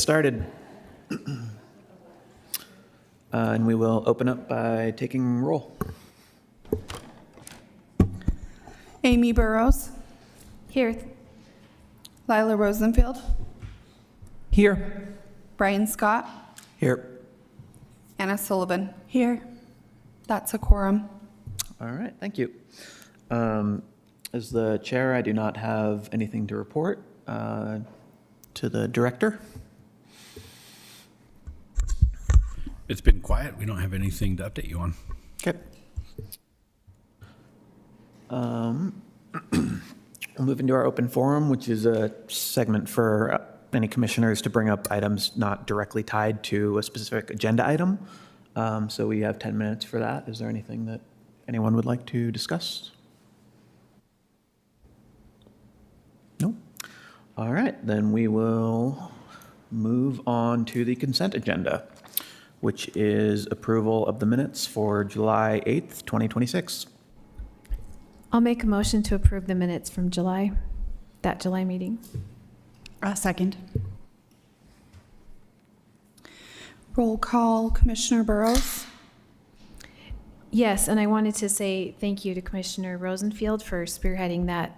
started. And we will open up by taking roll. Amy Burrows. Here. Lila Rosenfield. Here. Brian Scott. Here. Anna Sullivan. Here. That's a quorum. All right, thank you. As the chair, I do not have anything to report to the director. It's been quiet. We don't have anything to update you on. Okay. We'll move into our open forum, which is a segment for any commissioners to bring up items not directly tied to a specific agenda item. So we have 10 minutes for that. Is there anything that anyone would like to discuss? No? All right, then we will move on to the consent agenda, which is approval of the minutes for July 8th, 2026. I'll make a motion to approve the minutes from that July meeting. Second. Roll call, Commissioner Burrows. Yes, and I wanted to say thank you to Commissioner Rosenfield for spearheading that,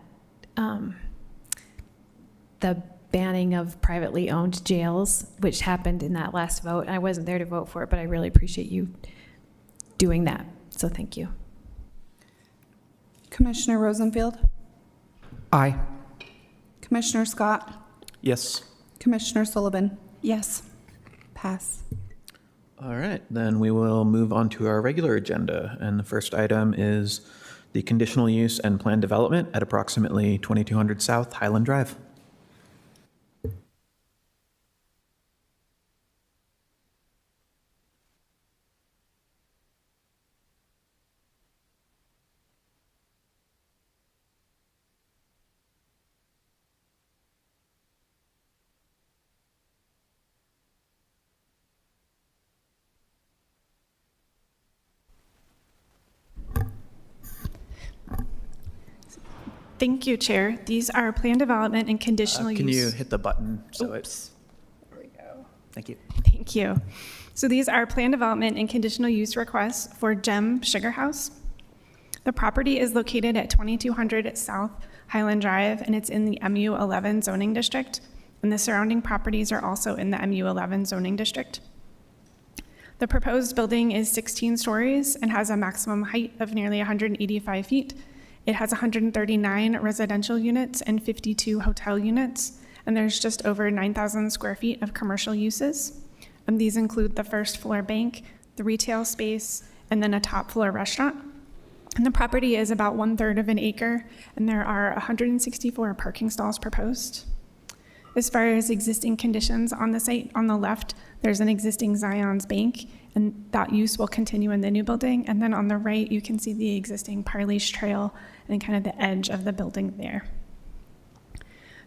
the banning of privately owned jails, which happened in that last vote. I wasn't there to vote for it, but I really appreciate you doing that. So thank you. Commissioner Rosenfield. Aye. Commissioner Scott. Yes. Commissioner Sullivan. Yes. Pass. All right, then we will move on to our regular agenda. And the first item is the conditional use and plan development at approximately 2200 South Highland Drive. Thank you, Chair. These are plan development and conditional use. Can you hit the button so Oops. There we go. Thank you. Thank you. So these are plan development and conditional use requests for Gem Sugar House. The property is located at 2200 South Highland Drive, and it's in the MU11 zoning district, and the surrounding properties are also in the MU11 zoning district. The proposed building is 16 stories and has a maximum height of nearly 185 feet. It has 139 residential units and 52 hotel units, and there's just over 9,000 square feet of commercial uses. These include the first floor bank, the retail space, and then a top floor restaurant. And the property is about 1/3 of an acre, and there are 164 parking stalls proposed. As far as existing conditions on the site, on the left, there's an existing Zion's Bank, and that use will continue in the new building. And then on the right, you can see the existing Parley's Trail and kind of the edge of the building there.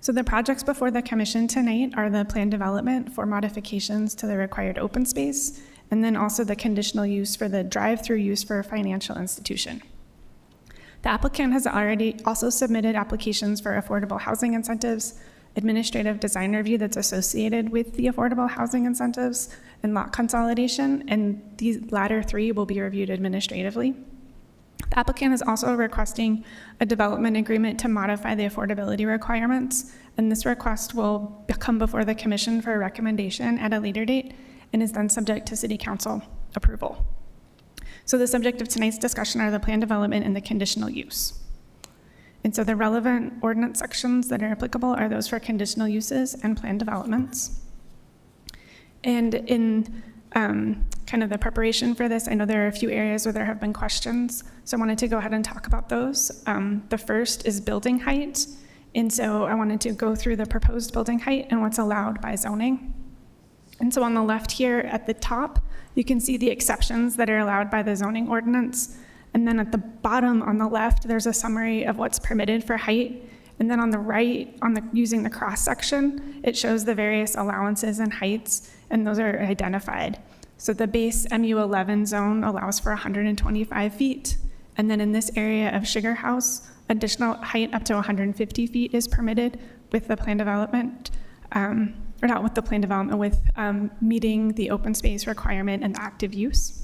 So the projects before the commission tonight are the plan development for modifications to the required open space, and then also the conditional use for the drive-through use for a financial institution. The applicant has already also submitted applications for affordable housing incentives, administrative design review that's associated with the affordable housing incentives, and lot consolidation, and these latter three will be reviewed administratively. The applicant is also requesting a development agreement to modify the affordability requirements, and this request will come before the commission for a recommendation at a later date and is then subject to city council approval. So the subject of tonight's discussion are the plan development and the conditional use. And so the relevant ordinance sections that are applicable are those for conditional uses and plan developments. And in kind of the preparation for this, I know there are a few areas where there have been questions, so I wanted to go ahead and talk about those. The first is building height, and so I wanted to go through the proposed building height and what's allowed by zoning. And so on the left here at the top, you can see the exceptions that are allowed by the zoning ordinance. And then at the bottom on the left, there's a summary of what's permitted for height. And then on the right, using the cross section, it shows the various allowances and heights, and those are identified. So the base MU11 zone allows for 125 feet. And then in this area of Sugar House, additional height up to 150 feet is permitted with the plan development. or not with the plan development, with meeting the open space requirement and active use.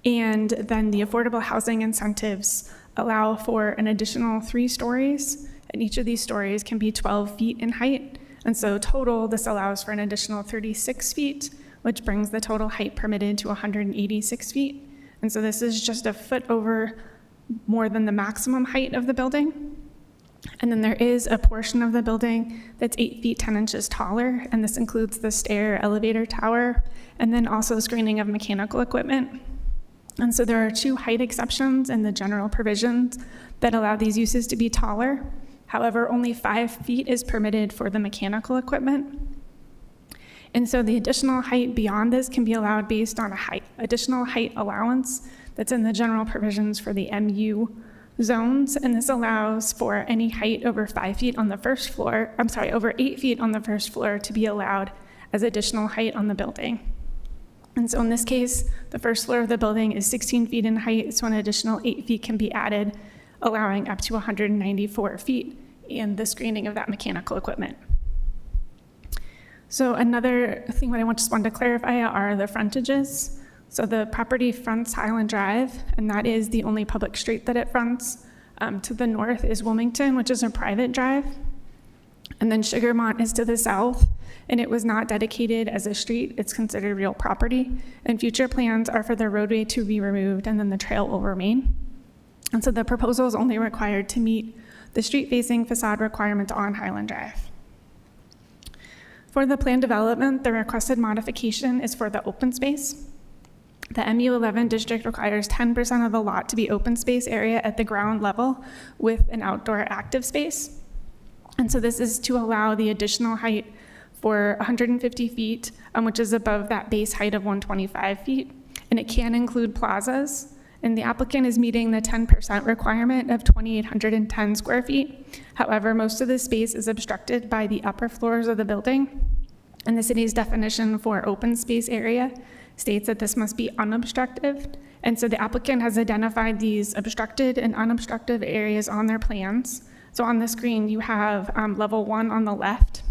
And then the affordable housing incentives allow for an additional 3 stories, and each of these stories can be 12 feet in height. And so total, this allows for an additional 36 feet, which brings the total height permitted to 186 feet. And so this is just a foot over more than the maximum height of the building. And then there is a portion of the building that's 8 feet 10 inches taller, and this includes the stair elevator tower, and then also screening of mechanical equipment. And so there are 2 height exceptions in the general provisions that allow these uses to be taller. However, only 5 feet is permitted for the mechanical equipment. And so the additional height beyond this can be allowed based on additional height allowance that's in the general provisions for the MU zones. And this allows for any height over 5 feet on the first floor, over 8 feet on the first floor to be allowed as additional height on the building. And so in this case, the first floor of the building is 16 feet in height, so an additional 8 feet can be added, allowing up to 194 feet in the screening of that mechanical equipment. So another thing that I just wanted to clarify are the frontages. So the property fronts Highland Drive, and that is the only public street that it fronts. To the north is Wilmington, which is a private drive. And then Sugarmont is to the south, and it was not dedicated as a street. It's considered real property. And future plans are for the roadway to be removed, and then the trail will remain. And so the proposal is only required to meet the street-facing facade requirements on Highland Drive. For the plan development, the requested modification is for the open space. The MU11 district requires 10% of the lot to be open space area at the ground level with an outdoor active space. And so this is to allow the additional height for 150 feet, which is above that base height of 125 feet. And it can include plazas. And the applicant is meeting the 10% requirement of 2,810 square feet. However, most of the space is obstructed by the upper floors of the building. And the city's definition for open space area states that this must be unobstructed. And so the applicant has identified these obstructed and unobstructed areas on their plans. So on the screen, you have level 1 on the left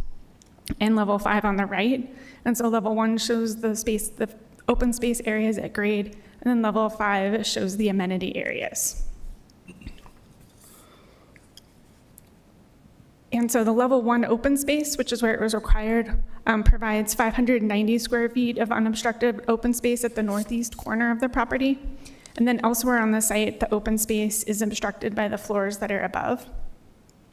and level 5 on the right. And so level 1 shows the open space areas at grade, and then level 5 shows the amenity areas. And so the level 1 open space, which is where it was required, provides 590 square feet of unobstructed open space at the northeast corner of the property. And then elsewhere on the site, the open space is obstructed by the floors that are above.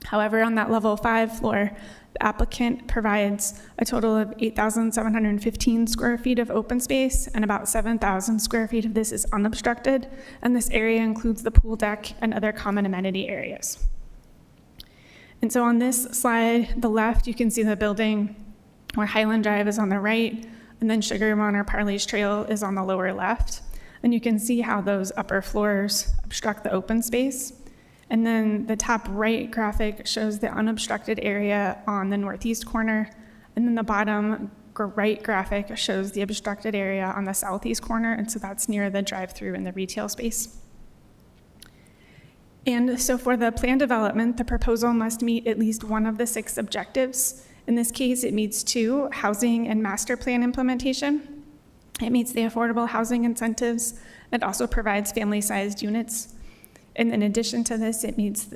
However, on that level 5 floor, the applicant provides a total of 8,715 square feet of open space, and about 7,000 square feet of this is unobstructed. And this area includes the pool deck and other common amenity areas. And so on this slide, the left, you can see the building where Highland Drive is on the right, and then Sugarmont or Parley's Trail is on the lower left. And you can see how those upper floors obstruct the open space. And then the top right graphic shows the unobstructed area on the northeast corner. And then the bottom right graphic shows the obstructed area on the southeast corner. And so that's near the drive-through and the retail space. And so for the plan development, the proposal must meet at least one of the 6 objectives. In this case, it meets 2, housing and master plan implementation. It meets the affordable housing incentives. It also provides family-sized units. And in addition to this, it meets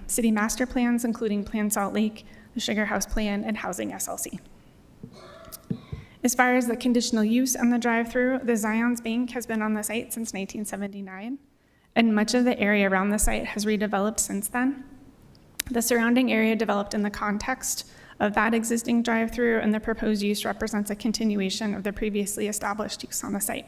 city master plans, including Plan Salt Lake, the Sugar House Plan, and Housing SLC. As far as the conditional use on the drive-through, the Zions Bank has been on the site since 1979, and much of the area around the site has redeveloped since then. The surrounding area developed in the context of that existing drive-through, and the proposed use represents a continuation of the previously established use on the site.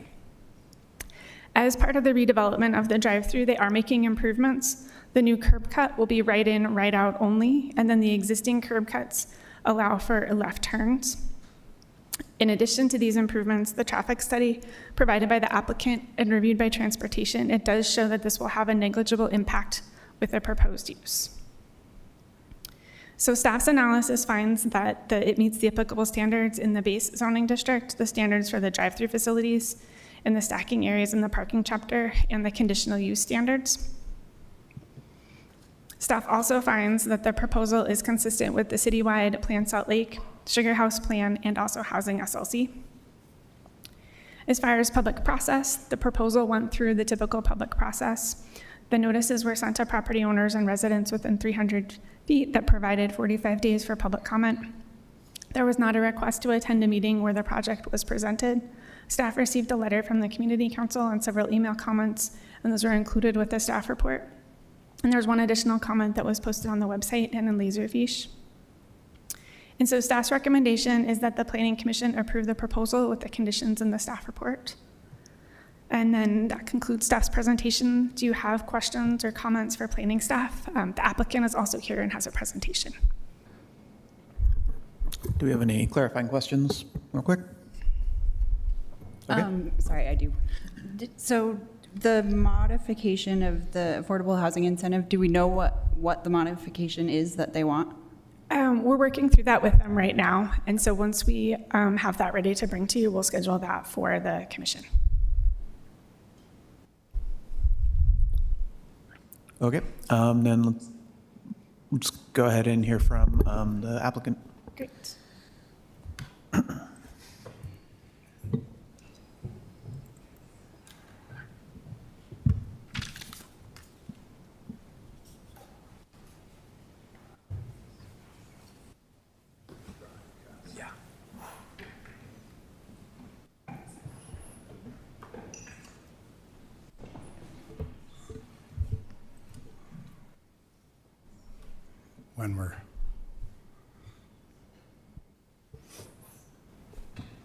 As part of the redevelopment of the drive-through, they are making improvements. The new curb cut will be right in, right out only, and then the existing curb cuts allow for left turns. In addition to these improvements, the traffic study provided by the applicant and reviewed by transportation, it does show that this will have a negligible impact with the proposed use. So staff's analysis finds that it meets the applicable standards in the base zoning district, the standards for the drive-through facilities, and the stacking areas in the parking chapter, and the conditional use standards. Staff also finds that the proposal is consistent with the citywide Plan Salt Lake Sugar House Plan, and also Housing SLC. As far as public process, the proposal went through the typical public process. The notices were sent to property owners and residents within 300 feet that provided 45 days for public comment. There was not a request to attend a meeting where the project was presented. Staff received a letter from the Community Council and several email comments, and those were included with the staff report. And there's one additional comment that was posted on the website and in Laserfiche. And so staff's recommendation is that the Planning Commission approve the proposal with the conditions in the staff report. And then that concludes staff's presentation. Do you have questions or comments for planning staff? The applicant is also here and has a presentation. Do we have any clarifying questions real quick? Okay. Sorry, I do. So the modification of the affordable housing incentive, do we know what the modification is that they want? We're working through that with them right now. And so once we have that ready to bring to you, we'll schedule that for the commission. Okay, then let's go ahead and hear from the applicant. Great.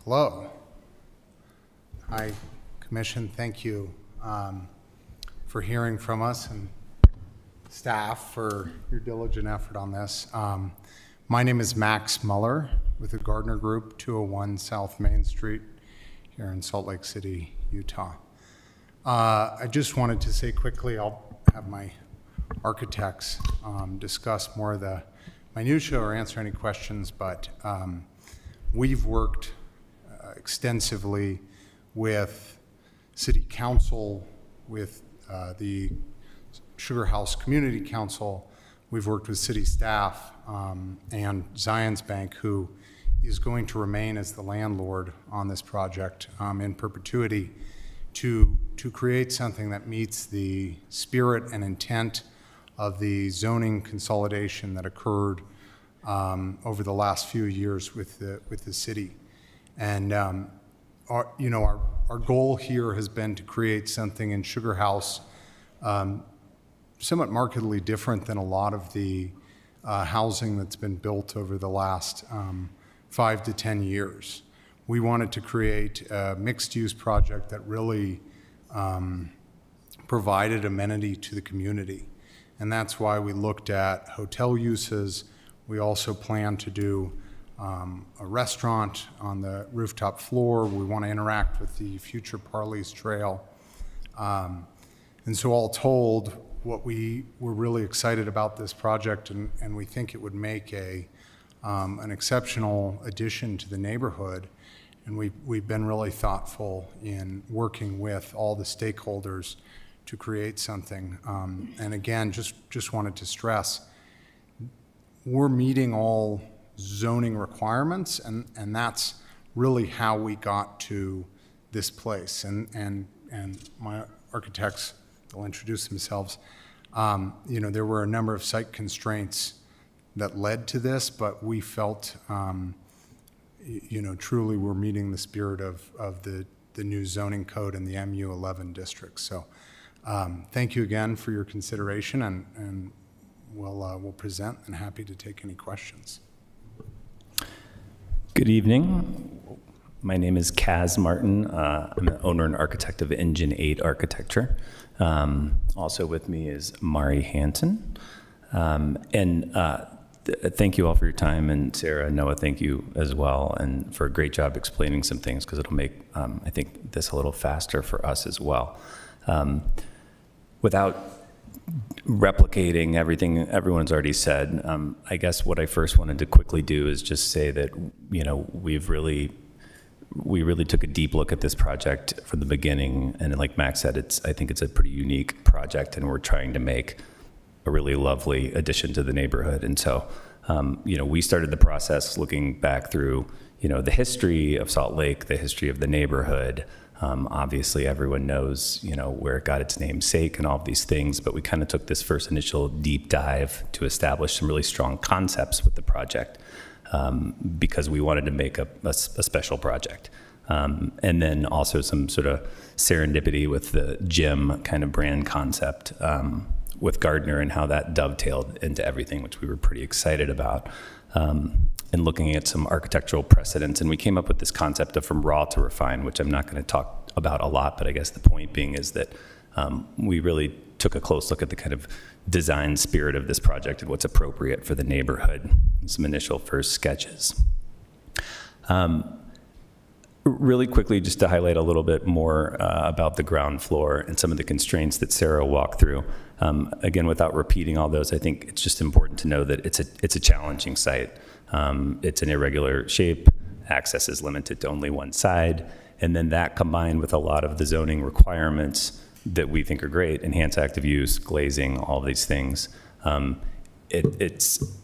Hello. Hi, Commission. Thank you for hearing from us, and staff for your diligent effort on this. My name is Max Muller with the Gardner Group, 201 South Main Street here in Salt Lake City, Utah. I just wanted to say quickly, I'll have my architects discuss more of the minutia or answer any questions, but we've worked extensively with City Council, with the Sugar House Community Council. We've worked with city staff and Zions Bank, who is going to remain as the landlord on this project in perpetuity, to create something that meets the spirit and intent of the zoning consolidation that occurred over the last few years with the city. And our goal here has been to create something in Sugar House somewhat markedly different than a lot of the housing that's been built over the last 5 to 10 years. We wanted to create a mixed-use project that really provided amenity to the community. And that's why we looked at hotel uses. We also plan to do a restaurant on the rooftop floor. We want to interact with the future Parley's Trail. And so all told, what we were really excited about this project, and we think it would make an exceptional addition to the neighborhood. And we've been really thoughtful in working with all the stakeholders to create something. And again, just wanted to stress, we're meeting all zoning requirements, and that's really how we got to this place. And my architects, they'll introduce themselves. There were a number of site constraints that led to this, but we felt, truly we're meeting the spirit of the new zoning code in the MU11 district. So thank you again for your consideration, and we'll present, and happy to take any questions. Good evening. My name is Kaz Martin. I'm the owner and architect of Engine 8 Architecture. Also with me is Mari Hansen. Thank you all for your time, and Sarah, Noah, thank you as well, and for a great job explaining some things, because it'll make, I think, this a little faster for us as well. Without replicating everything everyone's already said, I guess what I first wanted to quickly do is just say that, we really took a deep look at this project from the beginning, and like Max said, I think it's a pretty unique project, and we're trying to make a really lovely addition to the neighborhood. And so We started the process looking back through, the history of Salt Lake, the history of the neighborhood. Obviously, everyone knows, where it got its namesake and all of these things, but we kind of took this first initial deep dive to establish some really strong concepts with the project because we wanted to make a special project. And then also some sort of serendipity with the gym kind of brand concept with Gardner and how that dovetailed into everything, which we were pretty excited about. And looking at some architectural precedents. And we came up with this concept of from raw to refine, which I'm not going to talk about a lot, but I guess the point being is that we really took a close look at the kind of design spirit of this project and what's appropriate for the neighborhood. Some initial first sketches. Really quickly, just to highlight a little bit more about the ground floor and some of the constraints that Sarah walked through. Again, without repeating all those, I think it's just important to know that it's a challenging site. It's an irregular shape, access is limited to only one side, and then that combined with a lot of the zoning requirements that we think are great, enhanced active use, glazing, all of these things.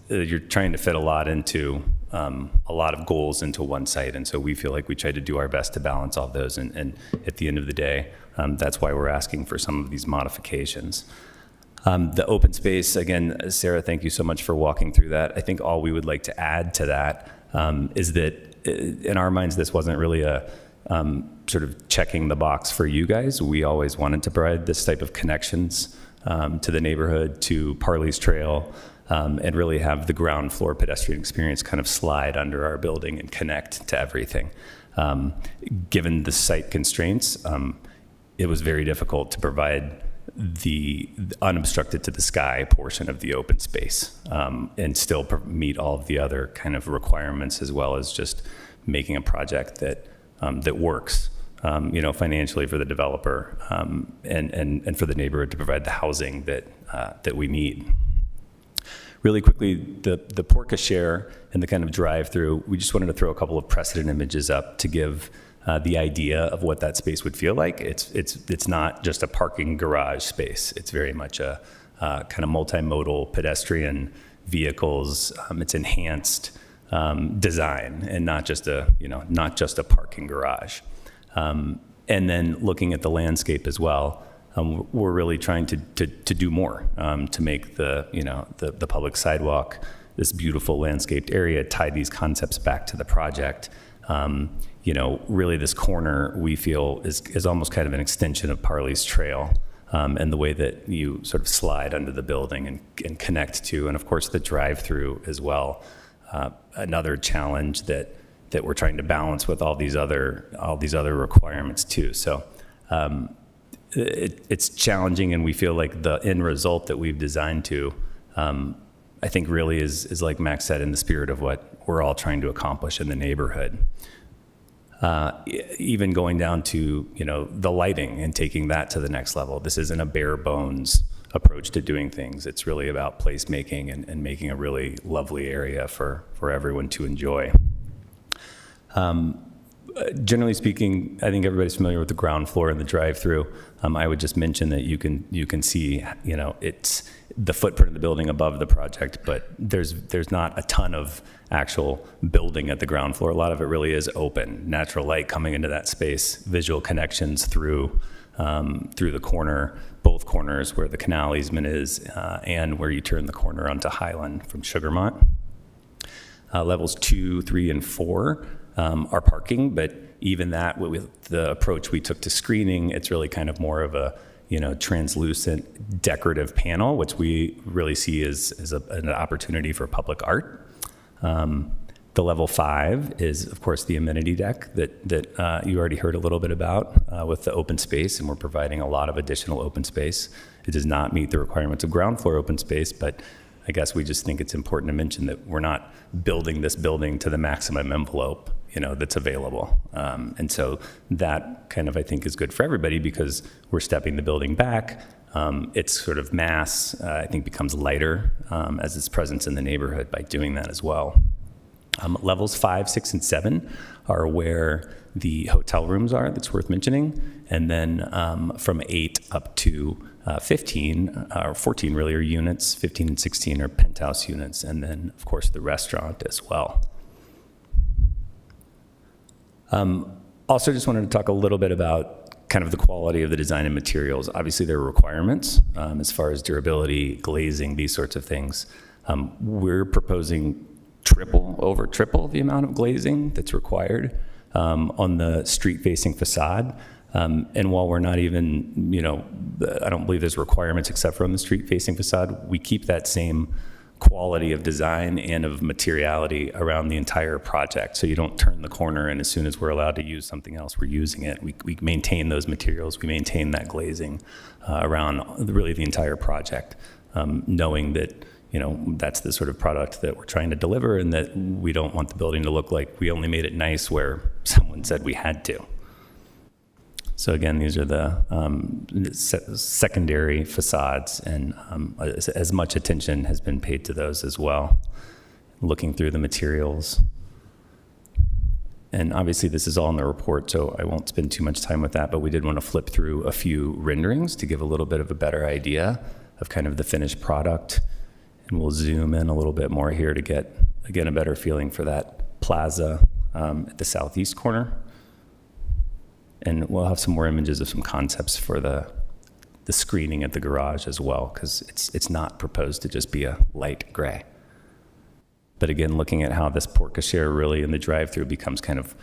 You're trying to fit a lot of goals into one site, and so we feel like we tried to do our best to balance all of those, and at the end of the day, that's why we're asking for some of these modifications. The open space, again, Sarah, thank you so much for walking through that. I think all we would like to add to that is that in our minds, this wasn't really a sort of checking the box for you guys. We always wanted to provide this type of connections to the neighborhood, to Parley's Trail, and really have the ground floor pedestrian experience kind of slide under our building and connect to everything. Given the site constraints, it was very difficult to provide the unobstructed to the sky portion of the open space and still meet all of the other kind of requirements, as well as just making a project that works, financially for the developer and for the neighborhood to provide the housing that we need. Really quickly, the Porca share and the kind of drive-through, we just wanted to throw a couple of precedent images up to give the idea of what that space would feel like. It's not just a parking garage space. It's very much a kind of multimodal pedestrian vehicles. It's enhanced design and not just a parking garage. And then looking at the landscape as well, we're really trying to do more to make the public sidewalk this beautiful landscaped area, tie these concepts back to the project. Really this corner we feel is almost kind of an extension of Parley's Trail and the way that you sort of slide under the building and connect to, and of course the drive-through as well. Another challenge that we're trying to balance with all these other requirements too. So it's challenging, and we feel like the end result that we've designed to, I think really is like Max said, in the spirit of what we're all trying to accomplish in the neighborhood. Even going down to, the lighting and taking that to the next level. This isn't a bare bones approach to doing things. It's really about placemaking and making a really lovely area for everyone to enjoy. Generally speaking, I think everybody's familiar with the ground floor and the drive-through. I would just mention that you can see, it's the footprint of the building above the project, but there's not a ton of actual building at the ground floor. A lot of it really is open, natural light coming into that space, visual connections through the corner, both corners where the canal easement is, and where you turn the corner onto Highland from Sugarmont. Levels 2, 3, and 4 are parking, but even that, with the approach we took to screening, it's really kind of more of a translucent decorative panel, which we really see as an opportunity for public art. The level 5 is, of course, the amenity deck that you already heard a little bit about with the open space, and we're providing a lot of additional open space. It does not meet the requirements of ground floor open space, but I guess we just think it's important to mention that we're not building this building to the maximum envelope, that's available. And so that kind of, I think, is good for everybody because we're stepping the building back. Its sort of mass, I think, becomes lighter as its presence in the neighborhood by doing that as well. Levels 5, 6, and 7 are where the hotel rooms are. That's worth mentioning. And then from 8 up to 15, or 14 really, are units. 15 and 16 are penthouse units, and then, of course, the restaurant as well. Also, just wanted to talk a little bit about kind of the quality of the design and materials. Obviously, there are requirements as far as durability, glazing, these sorts of things. We're proposing triple the amount of glazing that's required on the street-facing facade. And while we're not even, I don't believe there's requirements except for on the street-facing facade, we keep that same quality of design and of materiality around the entire project. So you don't turn the corner and as soon as we're allowed to use something else, we're using it. We maintain those materials, we maintain that glazing around really the entire project, knowing that that's the sort of product that we're trying to deliver and that we don't want the building to look like we only made it nice where someone said we had to. So again, these are the secondary facades, and as much attention has been paid to those as well, looking through the materials. And obviously this is all in the report, so I won't spend too much time with that, but we did want to flip through a few renderings to give a little bit of a better idea of kind of the finished product. And we'll zoom in a little bit more here to get, again, a better feeling for that plaza at the southeast corner. And we'll have some more images of some concepts for the screening at the garage as well, because it's not proposed to just be a light gray. But again, looking at how this porte cochere really in the drive-through becomes kind of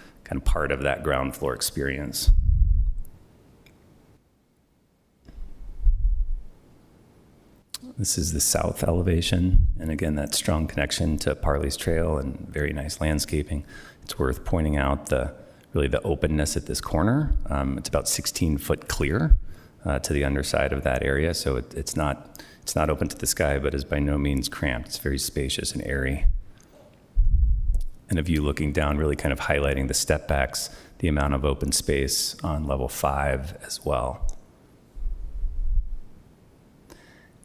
part of that ground floor experience. This is the south elevation, and again, that strong connection to Parley's Trail and very nice landscaping. It's worth pointing out really the openness at this corner. It's about 16 foot clear to the underside of that area, so it's not open to the sky, but is by no means cramped. It's very spacious and airy. And a view looking down, really kind of highlighting the step backs, the amount of open space on level 5 as well.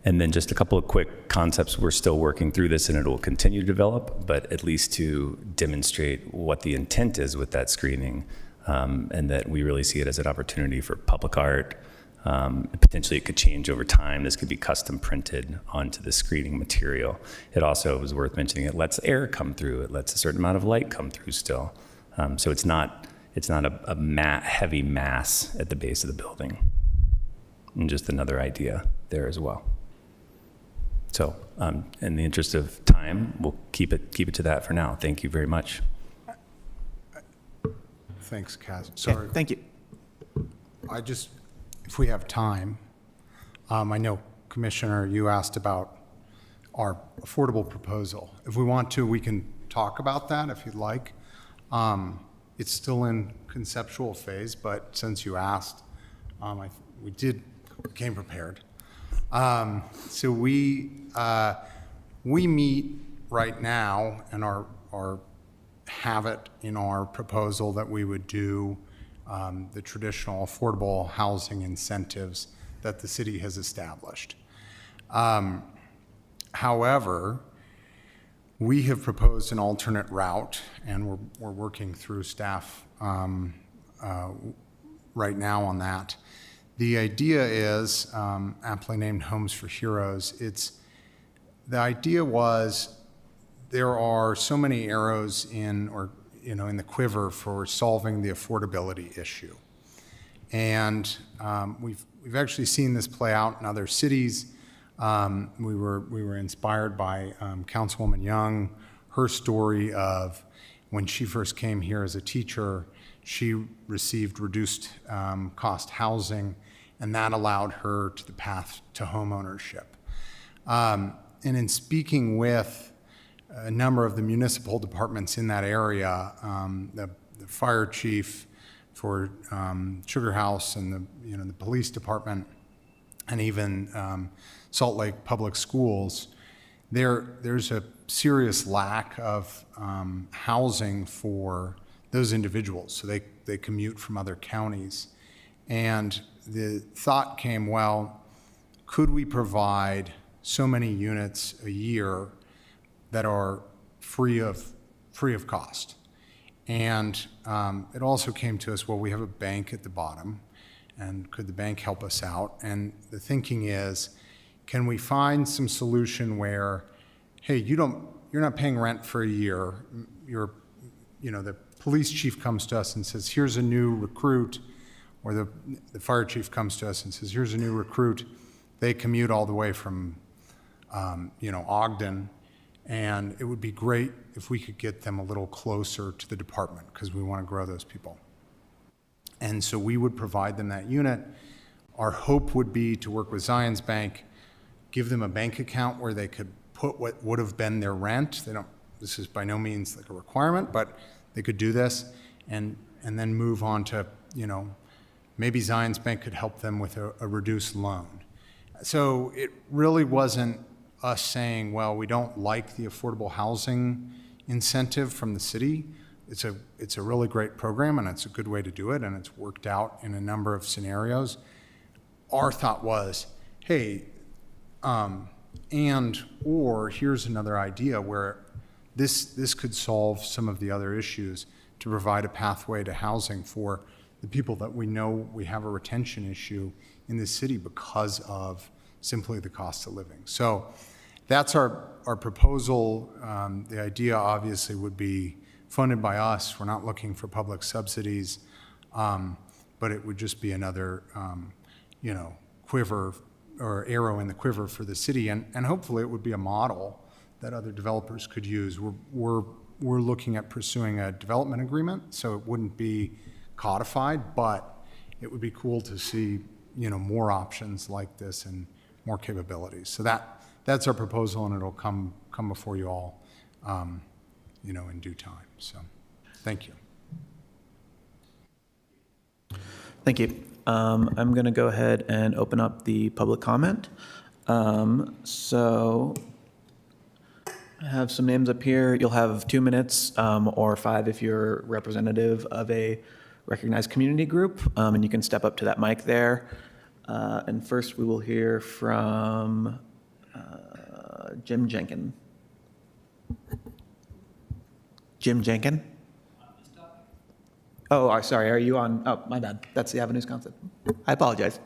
And then just a couple of quick concepts. We're still working through this and it will continue to develop, but at least to demonstrate what the intent is with that screening, and that we really see it as an opportunity for public art. Potentially it could change over time. This could be custom printed onto the screening material. It also is worth mentioning, it lets air come through. It lets a certain amount of light come through still. So it's not a heavy mass at the base of the building. And just another idea there as well. So, in the interest of time, we'll keep it to that for now. Thank you very much. Thanks, Kaz. Okay, Sorry. thank you. If we have time, I know, Commissioner, you asked about our affordable proposal. If we want to, we can talk about that if you'd like. It's still in conceptual phase, but since you asked, we came prepared. So we meet right now and have it in our proposal that we would do the traditional affordable housing incentives that the city has established. However, we have proposed an alternate route, and we're working through staff right now on that. The idea is aptly named Homes for Heroes. The idea was there are so many arrows in the quiver for solving the affordability issue, and we've actually seen this play out in other cities. We were inspired by Councilwoman Young, her story of when she first came here as a teacher, she received reduced cost housing, and that allowed her to the path to homeownership. And in speaking with a number of the municipal departments in that area, the fire chief for Sugar House and the police department, and even Salt Lake Public Schools, there's a serious lack of housing for those individuals. So they commute from other counties. And the thought came, well, could we provide so many units a year that are free of cost? And it also came to us, well, we have a bank at the bottom, and could the bank help us out? And the thinking is, can we find some solution where, hey, you're not paying rent for a year. The police chief comes to us and says, here's a new recruit, or the fire chief comes to us and says, here's a new recruit. They commute all the way from, Ogden, and it would be great if we could get them a little closer to the department because we want to grow those people. And so we would provide them that unit. Our hope would be to work with Zions Bank, give them a bank account where they could put what would have been their rent. This is by no means like a requirement, but they could do this and then move on to, maybe Zions Bank could help them with a reduced loan. So it really wasn't us saying, well, we don't like the affordable housing incentive from the city. It's a really great program, and it's a good way to do it, and it's worked out in a number of scenarios. Our thought was, hey, or here's another idea where this could solve some of the other issues to provide a pathway to housing for the people that we know we have a retention issue in this city because of simply the cost of living. So that's our proposal. The idea obviously would be funded by us. We're not looking for public subsidies, but it would just be another, quiver or arrow in the quiver for the city, and hopefully it would be a model that other developers could use. We're looking at pursuing a development agreement, so it wouldn't be codified, but it would be cool to see, more options like this and more capabilities. So that's our proposal, and it'll come before you all, in due time. So, thank you. Thank you. I'm going to go ahead and open up the public comment. So I have some names up here. You'll have 2 minutes or 5 if you're representative of a recognized community group, and you can step up to that mic there. And first we will hear from Jim Jenkin. Jim Jenkin? Oh, sorry, are you on? Oh, my bad. That's the Avenues Council. I apologize.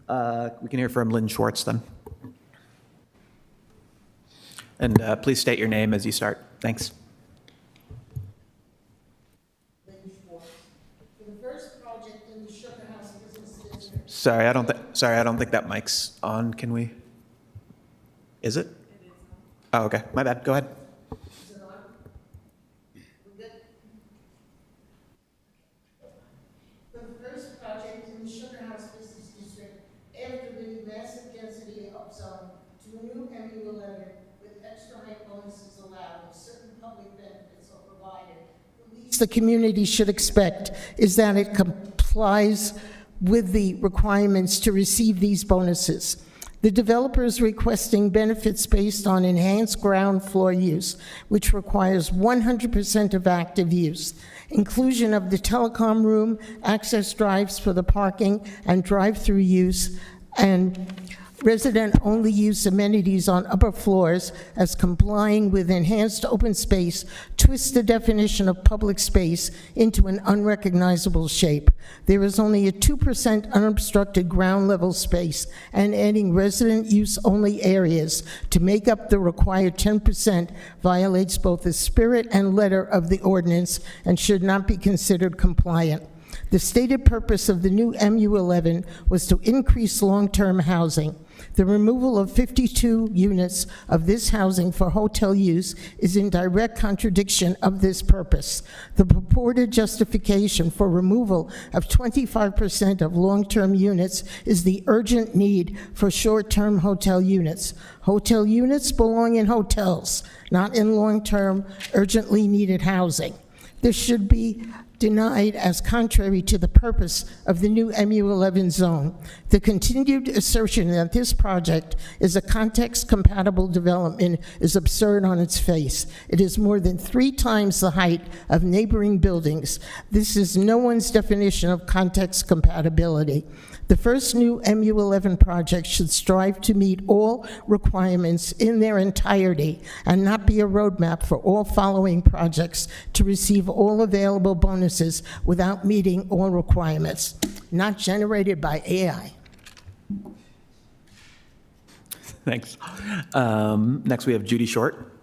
We can hear from Lynn Schwartz then. And please state your name as you start. Thanks. Lynn Schwartz. For the first project in the Sugar House Business District. Sorry, I don't think that mic's on. Can we? Is it? It is. Oh, okay. My bad. Go ahead. Is it on? We're good? For the first project in the Sugar House Business District, after the massive density upzone to a new MU11 with extra height bonuses allowed and certain public benefits are provided, the least the community should expect is that it complies with the requirements to receive these bonuses. The developer is requesting benefits based on enhanced ground floor use, which requires 100% of active use, inclusion of the telecom room, access drives for the parking and drive-through use, and resident-only use amenities on upper floors as complying with enhanced open space twists the definition of public space into an unrecognizable shape. There is only a 2% unobstructed ground level space, and adding resident use only areas to make up the required 10% violates both the spirit and letter of the ordinance and should not be considered compliant. The stated purpose of the new MU11 was to increase long-term housing. The removal of 52 units of this housing for hotel use is in direct contradiction of this purpose. The purported justification for removal of 25% of long-term units is the urgent need for short-term hotel units. Hotel units belong in hotels, not in long-term, urgently needed housing. This should be denied as contrary to the purpose of the new MU11 zone. The continued assertion that this project is a context-compatible development is absurd on its face. It is more than 3 times the height of neighboring buildings. This is no one's definition of context compatibility. The first new MU11 project should strive to meet all requirements in their entirety and not be a roadmap for all following projects to receive all available bonuses without meeting all requirements, not generated by AI. Thanks. Next, we have Judy Short.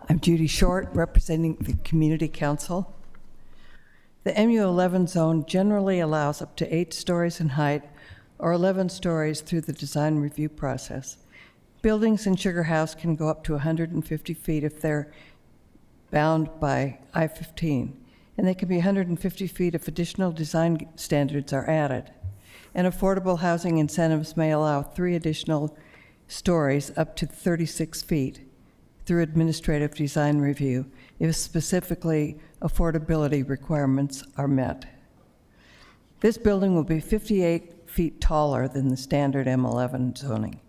I'm Judy Short, representing the Community Council. The MU11 zone generally allows up to 8 stories in height or 11 stories through the design review process. Buildings in Sugar House can go up to 150 feet if they're bound by I-15, and they can be 150 feet if additional design standards are added. And affordable housing incentives may allow 3 additional stories up to 36 feet through administrative design review if specifically affordability requirements are met. This building will be 58 feet taller than the standard M11 zoning.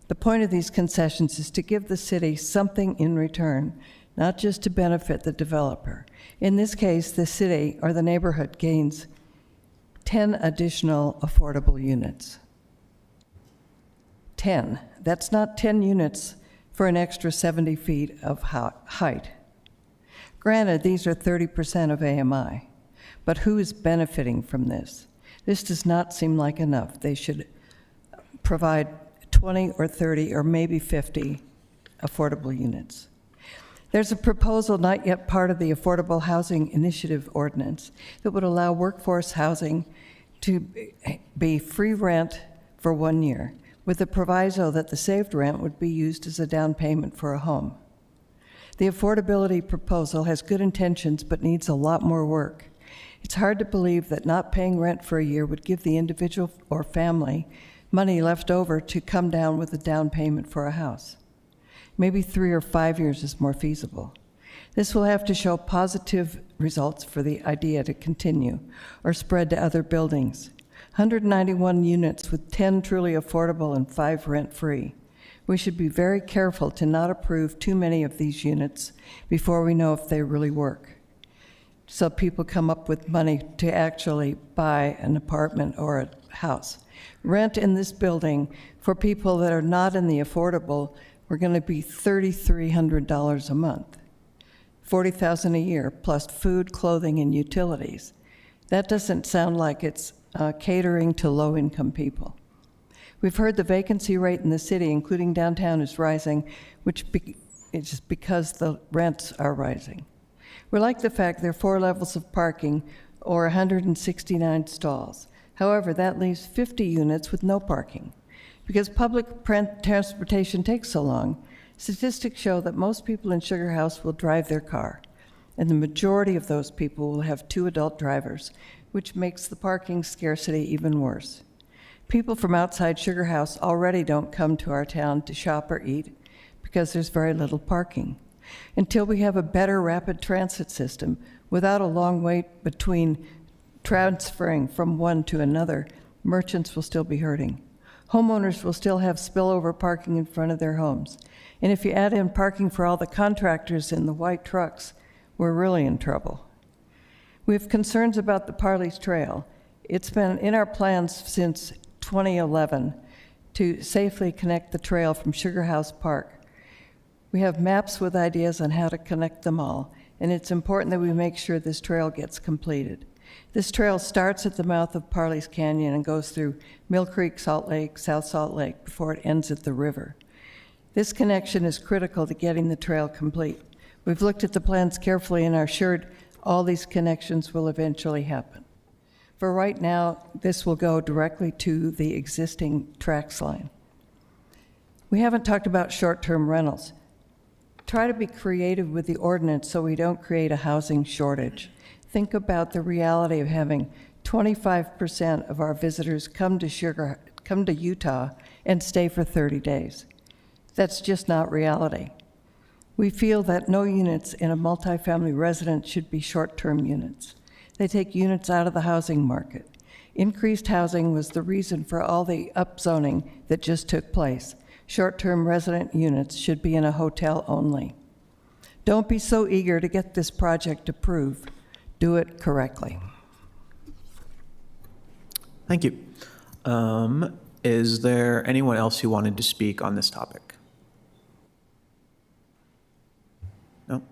The point of these concessions is to give the city something in return, not just to benefit the developer. In this case, the city or the neighborhood gains 10 additional affordable units. 10. That's not 10 units for an extra 70 feet of height. Granted, these are 30% of AMI, but who is benefiting from this? This does not seem like enough. They should provide 20 or 30 or maybe 50 affordable units. There's a proposal not yet part of the Affordable Housing Initiative Ordinance that would allow workforce housing to be free rent for 1 year, with the proviso that the saved rent would be used as a down payment for a home. The affordability proposal has good intentions but needs a lot more work. It's hard to believe that not paying rent for a year would give the individual or family money left over to come down with a down payment for a house. Maybe 3 or 5 years is more feasible. This will have to show positive results for the idea to continue or spread to other buildings. 191 units with 10 truly affordable and 5 rent-free. We should be very careful to not approve too many of these units before we know if they really work, so people come up with money to actually buy an apartment or a house. Rent in this building for people that are not in the affordable, we're going to be $3,300 a month, $40,000 a year, plus food, clothing, and utilities. That doesn't sound like it's catering to low-income people. We've heard the vacancy rate in the city, including downtown, is rising, which is because the rents are rising. We like the fact there are 4 levels of parking or 169 stalls. However, that leaves 50 units with no parking. Because public transportation takes so long, statistics show that most people in Sugar House will drive their car, and the majority of those people will have 2 adult drivers, which makes the parking scarcity even worse. People from outside Sugar House already don't come to our town to shop or eat because there's very little parking. Until we have a better rapid transit system without a long wait between transferring from one to another, merchants will still be hurting. Homeowners will still have spillover parking in front of their homes. And if you add in parking for all the contractors in the white trucks, we're really in trouble. We have concerns about the Parley's Trail. It's been in our plans since 2011 to safely connect the trail from Sugar House Park. We have maps with ideas on how to connect them all, and it's important that we make sure this trail gets completed. This trail starts at the mouth of Parley's Canyon and goes through Mill Creek, Salt Lake, South Salt Lake before it ends at the river. This connection is critical to getting the trail complete. We've looked at the plans carefully and are assured all these connections will eventually happen. For right now, this will go directly to the existing tracks line. We haven't talked about short-term rentals. Try to be creative with the ordinance so we don't create a housing shortage. Think about the reality of having 25% of our visitors come to Utah and stay for 30 days. That's just not reality. We feel that no units in a multifamily residence should be short-term units. They take units out of the housing market. Increased housing was the reason for all the upzoning that just took place. Short-term resident units should be in a hotel only. Don't be so eager to get this project approved. Do it correctly. Thank you. Is there anyone else who wanted to speak on this topic? No?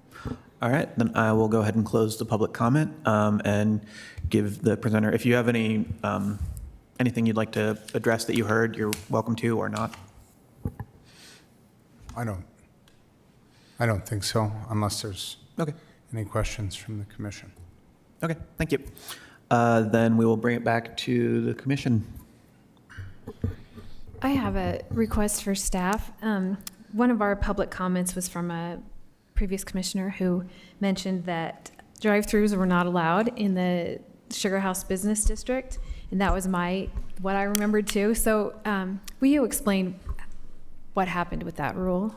All right, then I will go ahead and close the public comment and give the presenter, if you have any, anything you'd like to address that you heard, you're welcome to or not. I don't think so, unless there's Okay. any questions from the commission. Okay, thank you. Then we will bring it back to the commission. I have a request for staff. One of our public comments was from a previous commissioner who mentioned that drive-throughs were not allowed in the Sugar House Business District, and that was what I remembered too. So will you explain what happened with that rule?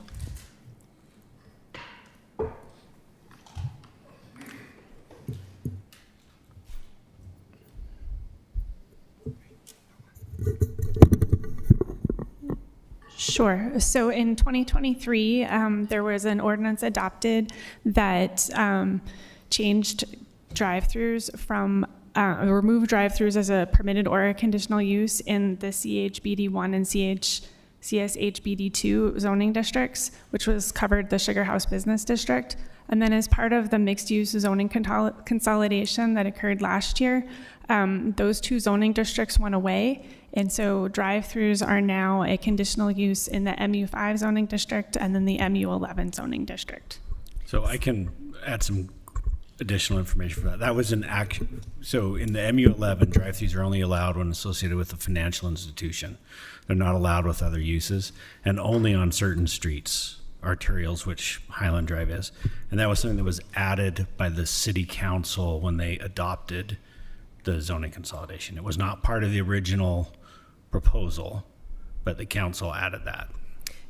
Sure. So in 2023, there was an ordinance adopted that changed drive-throughs from, removed drive-throughs as a permitted or a conditional use in the CHBD1 and CSHBD2 zoning districts, which was covered the Sugar House Business District. And then as part of the mixed-use zoning consolidation that occurred last year, those two zoning districts went away. And so drive-throughs are now a conditional use in the MU5 zoning district and then the MU11 zoning district. So I can add some additional information for that. That was an action. So in the MU11, drive-throughs are only allowed when associated with a financial institution. They're not allowed with other uses, and only on certain streets, arterials, which Highland Drive is. And that was something that was added by the city council when they adopted the zoning consolidation. It was not part of the original proposal, but the council added that.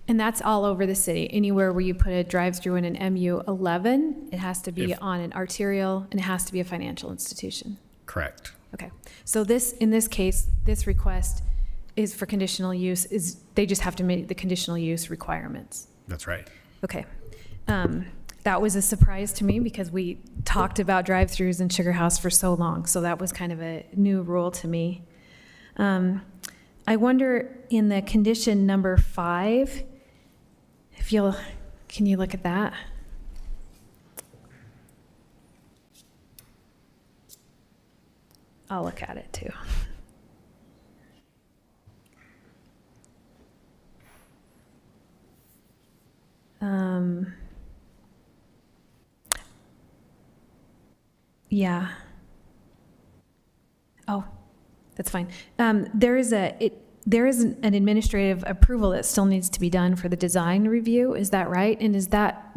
And that's all over the city. Anywhere where you put a drive-through in an MU11, it has to be on an arterial and it has to be a financial institution. Correct. Okay. So in this case, this request is for conditional use, they just have to meet the conditional use requirements. That's right. Okay. That was a surprise to me because we talked about drive-throughs in Sugar House for so long. So that was kind of a new rule to me. I wonder in the condition number 5, can you look at that? I'll look at it too. Yeah. Oh, that's fine. There is an administrative approval that still needs to be done for the design review. Is that right? And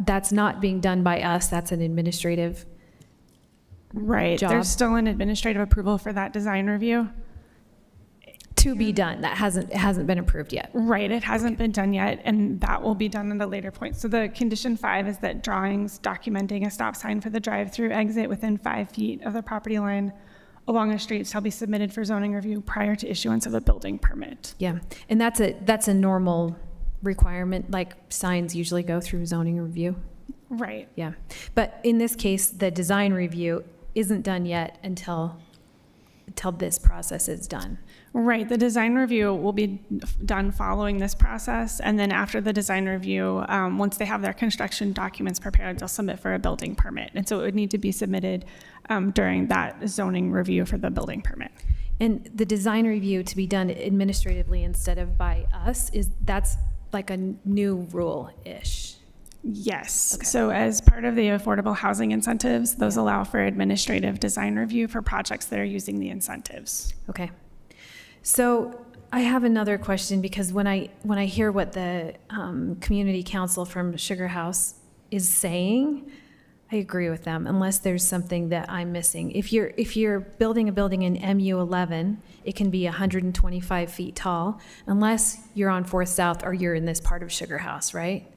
that's not being done by us? That's an administrative job? There's still an administrative approval for that design review. To be done. It hasn't been approved yet. Right, it hasn't been done yet, and that will be done at a later point. So the condition 5 is that drawings documenting a stop sign for the drive-through exit within 5 feet of the property line along a street shall be submitted for zoning review prior to issuance of a building permit. Yeah, and that's a normal requirement, like signs usually go through zoning review. Right. Yeah, but in this case, the design review isn't done yet until this process is done. Right, the design review will be done following this process, and then after the design review, once they have their construction documents prepared, they'll submit for a building permit. And so it would need to be submitted during that zoning review for the building permit. And the design review to be done administratively instead of by us, that's like a new rule-ish? Yes. Okay. So as part of the affordable housing incentives, those allow for administrative design review for projects that are using the incentives. Okay. So I have another question, because when I hear what the community council from Sugar House is saying, I agree with them, unless there's something that I'm missing. If you're building a building in MU11, it can be 125 feet tall, unless you're on 4th South or you're in this part of Sugar House, right?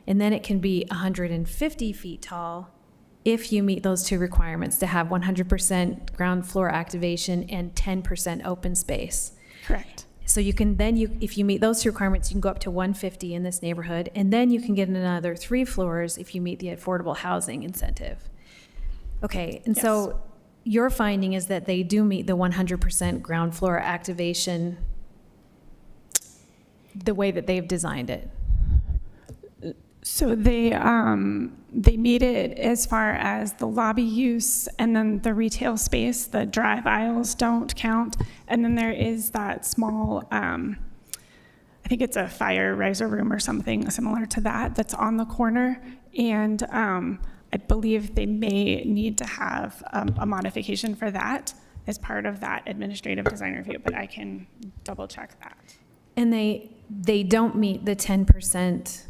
And then it can be 150 feet tall if you meet those two requirements to have 100% ground floor activation and 10% open space. Correct. So you can then, if you meet those two requirements, you can go up to 150 in this neighborhood, and then you can get another 3 floors if you meet the affordable housing incentive. Okay, and so your finding is that they do meet the 100% ground floor activation the way that they've designed it. So they meet it as far as the lobby use, and then the retail space, the drive aisles don't count. And then there is that small, I think it's a fire riser room or something similar to that, that's on the corner. And I believe they may need to have a modification for that as part of that administrative design review, but I can double check that. And they don't meet the 10%.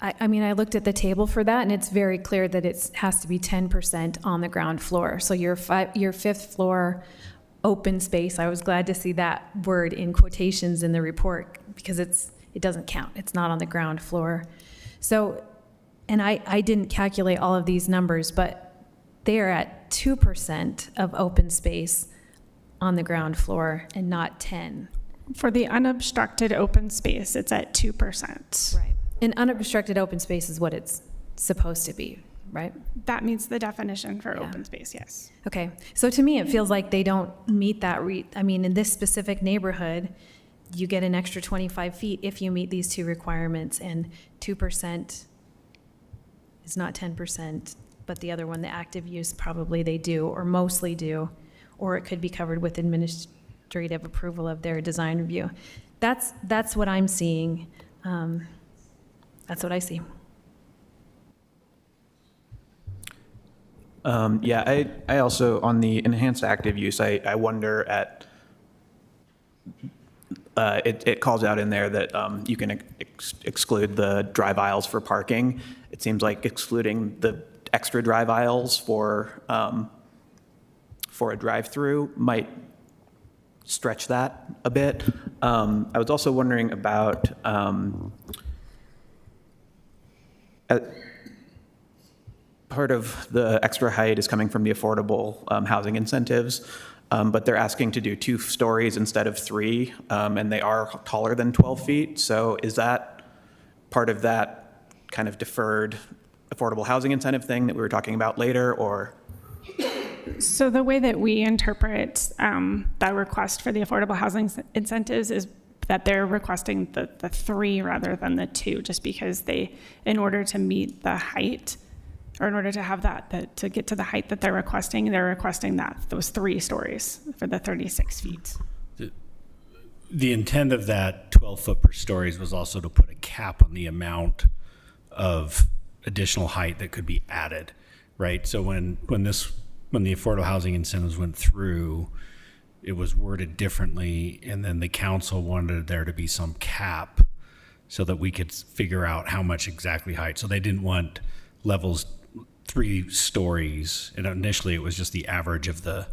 I mean, I looked at the table for that, and it's very clear that it has to be 10% on the ground floor. So your 5th floor open space, I was glad to see that word in quotations in the report, because it doesn't count. It's not on the ground floor. So, and I didn't calculate all of these numbers, but they are at 2% of open space on the ground floor and not 10. For the unobstructed open space, it's at 2%. Right. And unobstructed open space is what it's supposed to be, right? That meets the definition for open space, yes. Okay, so to me, it feels like they don't meet that. I mean, in this specific neighborhood, you get an extra 25 feet if you meet these 2 requirements, and 2% is not 10%, but the other one, the active use, probably they do, or mostly do, or it could be covered with administrative approval of their design review. That's what I'm seeing. That's what I see. Yeah, I also, on the enhanced active use, I wonder at, it calls out in there that you can exclude the drive aisles for parking. It seems like excluding the extra drive aisles for a drive-through might stretch that a bit. I was also wondering about, part of the extra height is coming from the affordable housing incentives, but they're asking to do 2 stories instead of 3, and they are taller than 12 feet. So is that part of that kind of deferred affordable housing incentive thing that we were talking about later, or? So the way that we interpret that request for the affordable housing incentives is that they're requesting the 3 rather than the 2, just because they, in order to meet the height, or in order to have that, to get to the height that they're requesting that, those 3 stories for the 36 feet. The intent of that 12 foot per stories was also to put a cap on the amount of additional height that could be added, right? So when the affordable housing incentives went through, it was worded differently, and then the council wanted there to be some cap so that we could figure out how much exactly height. So they didn't want levels 3 stories, and initially it was just the average of the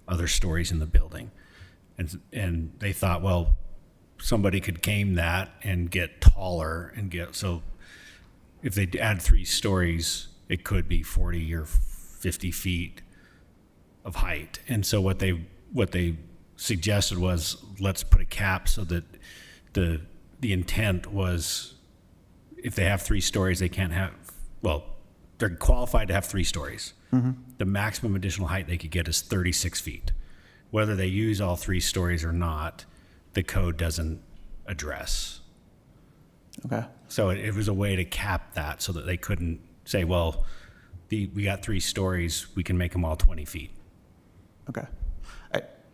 other stories in the building. And they thought, well, somebody could game that and get taller and so if they add 3 stories, it could be 40 or 50 feet of height. And so what they suggested was, let's put a cap so that the intent was, if they have 3 stories, they can't have, well, they're qualified to have 3 stories. Mm-hmm. The maximum additional height they could get is 36 feet. Whether they use all 3 stories or not, the code doesn't address. Okay. So it was a way to cap that so that they couldn't say, well, we got 3 stories, we can make them all 20 feet. Okay.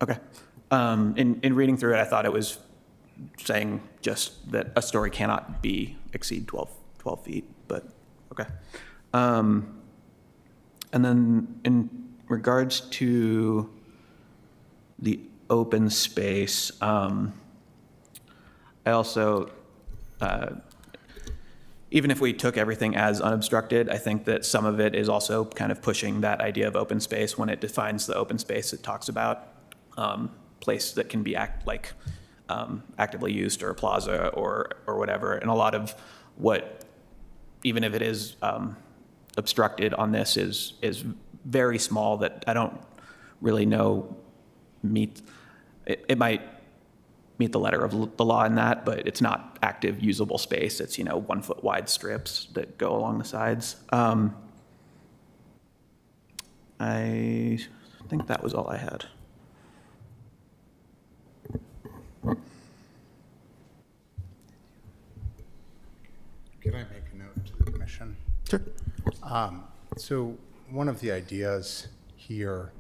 Okay. In reading through it, I thought it was saying just that a story cannot exceed 12 feet, but okay. And then in regards to the open space, I also, even if we took everything as unobstructed, I think that some of it is also kind of pushing that idea of open space. When it defines the open space, it talks about place that can be actively used, or a plaza or whatever. And a lot of what, even if it is obstructed on this, is very small, that I don't really know it might meet the letter of the law in that, but it's not active usable space. It's, 1 foot wide strips that go along the sides. I think that was all I had. Can I make a note to the commission? Sure. So one of the ideas here,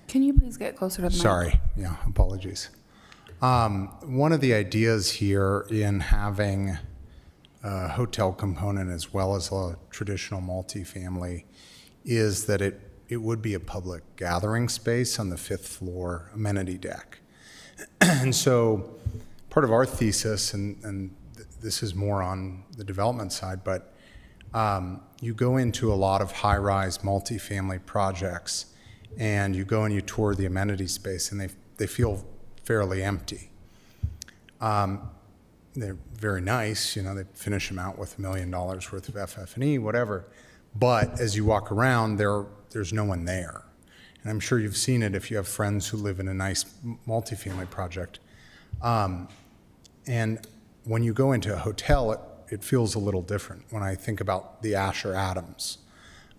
Can you please get closer to the mic? sorry, yeah, apologies. One of the ideas here in having a hotel component as well as a traditional multifamily is that it would be a public gathering space on the 5th floor amenity deck. And so part of our thesis, and this is more on the development side, but you go into a lot of high-rise multifamily projects and you go and you tour the amenity space and they feel fairly empty. They're very nice, they finish them out with $1 million worth of FF&E, whatever. But as you walk around, there's no one there. And I'm sure you've seen it if you have friends who live in a nice multifamily project. And when you go into a hotel, it feels a little different. When I think about the Asher Adams,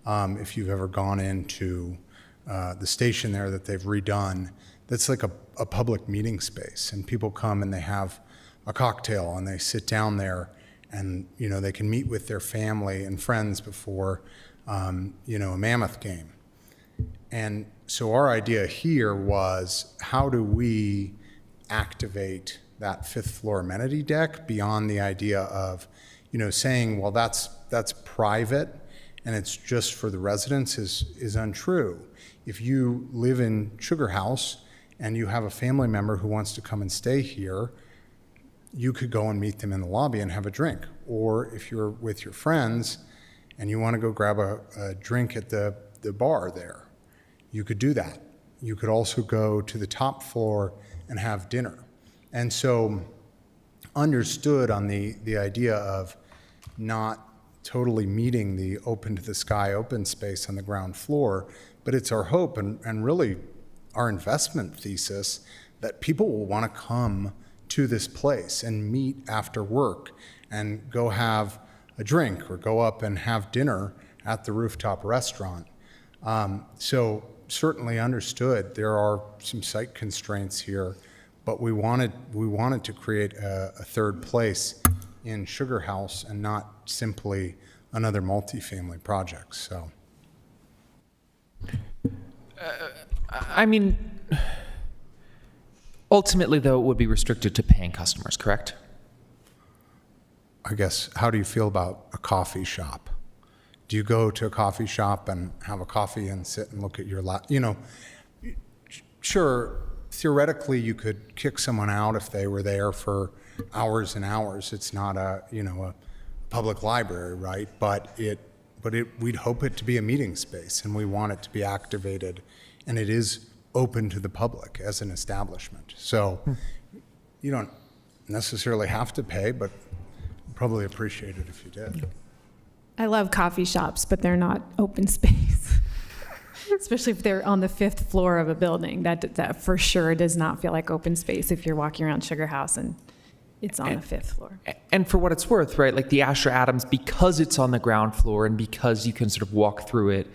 if you've ever gone into the station there that they've redone, that's like a public meeting space, and people come and they have a cocktail and they sit down there, and they can meet with their family and friends before a Mammoth game. And so our idea here was, how do we activate that 5th floor amenity deck beyond the idea of saying, well, that's private and it's just for the residents is untrue. If you live in Sugar House and you have a family member who wants to come and stay here, you could go and meet them in the lobby and have a drink. Or if you're with your friends and you want to go grab a drink at the bar there, you could do that. You could also go to the top floor and have dinner. And so understood on the idea of not totally meeting the open to the sky open space on the ground floor, but it's our hope and really our investment thesis that people will want to come to this place and meet after work and go have a drink or go up and have dinner at the rooftop restaurant. So certainly understood there are some site constraints here, but we wanted to create a third place in Sugar House and not simply another multifamily project. So, I mean, ultimately, though, it would be restricted to paying customers, correct? I guess, how do you feel about a coffee shop? Do you go to a coffee shop and have a coffee and sit and look at your sure, theoretically you could kick someone out if they were there for hours and hours. It's not a public library, right? But we'd hope it to be a meeting space, and we want it to be activated, and it is open to the public as an establishment. So you don't necessarily have to pay, but probably appreciate it if you did. I love coffee shops, but they're not open space. Especially if they're on the 5th floor of a building. That for sure does not feel like open space if you're walking around Sugar House and it's on the 5th floor. And for what it's worth, right, like the Asher Adams, because it's on the ground floor and because you can sort of walk through it,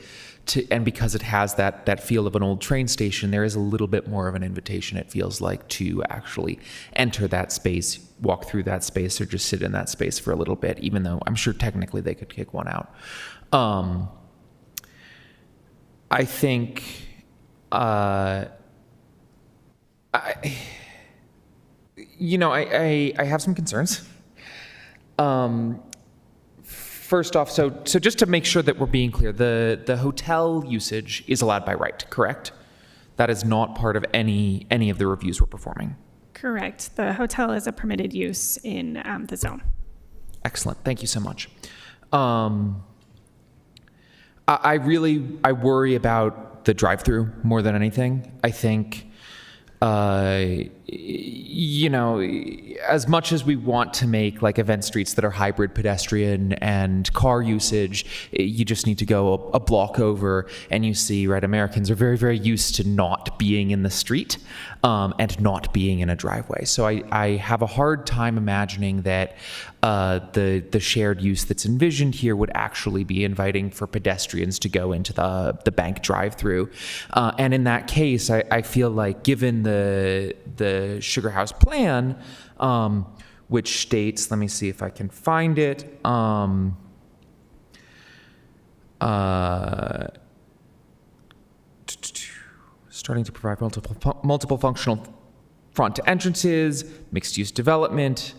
and because it has that feel of an old train station, there is a little bit more of an invitation, it feels like, to actually enter that space, walk through that space, or just sit in that space for a little bit, even though I'm sure technically they could kick one out. I think I have some concerns. First off, so just to make sure that we're being clear, the hotel usage is allowed by right, correct? That is not part of any of the reviews we're performing. Correct. The hotel is a permitted use in the zone. Excellent. Thank you so much. I worry about the drive-through more than anything. I think you know, as much as we want to make like event streets that are hybrid pedestrian and car usage, you just need to go a block over and you see, right, Americans are very, very used to not being in the street and not being in a driveway. So I have a hard time imagining that the shared use that's envisioned here would actually be inviting for pedestrians to go into the bank drive-through. And in that case, I feel like given the Sugar House plan, which states, let me see if I can find it, starting to provide multiple functional front entrances, mixed-use development,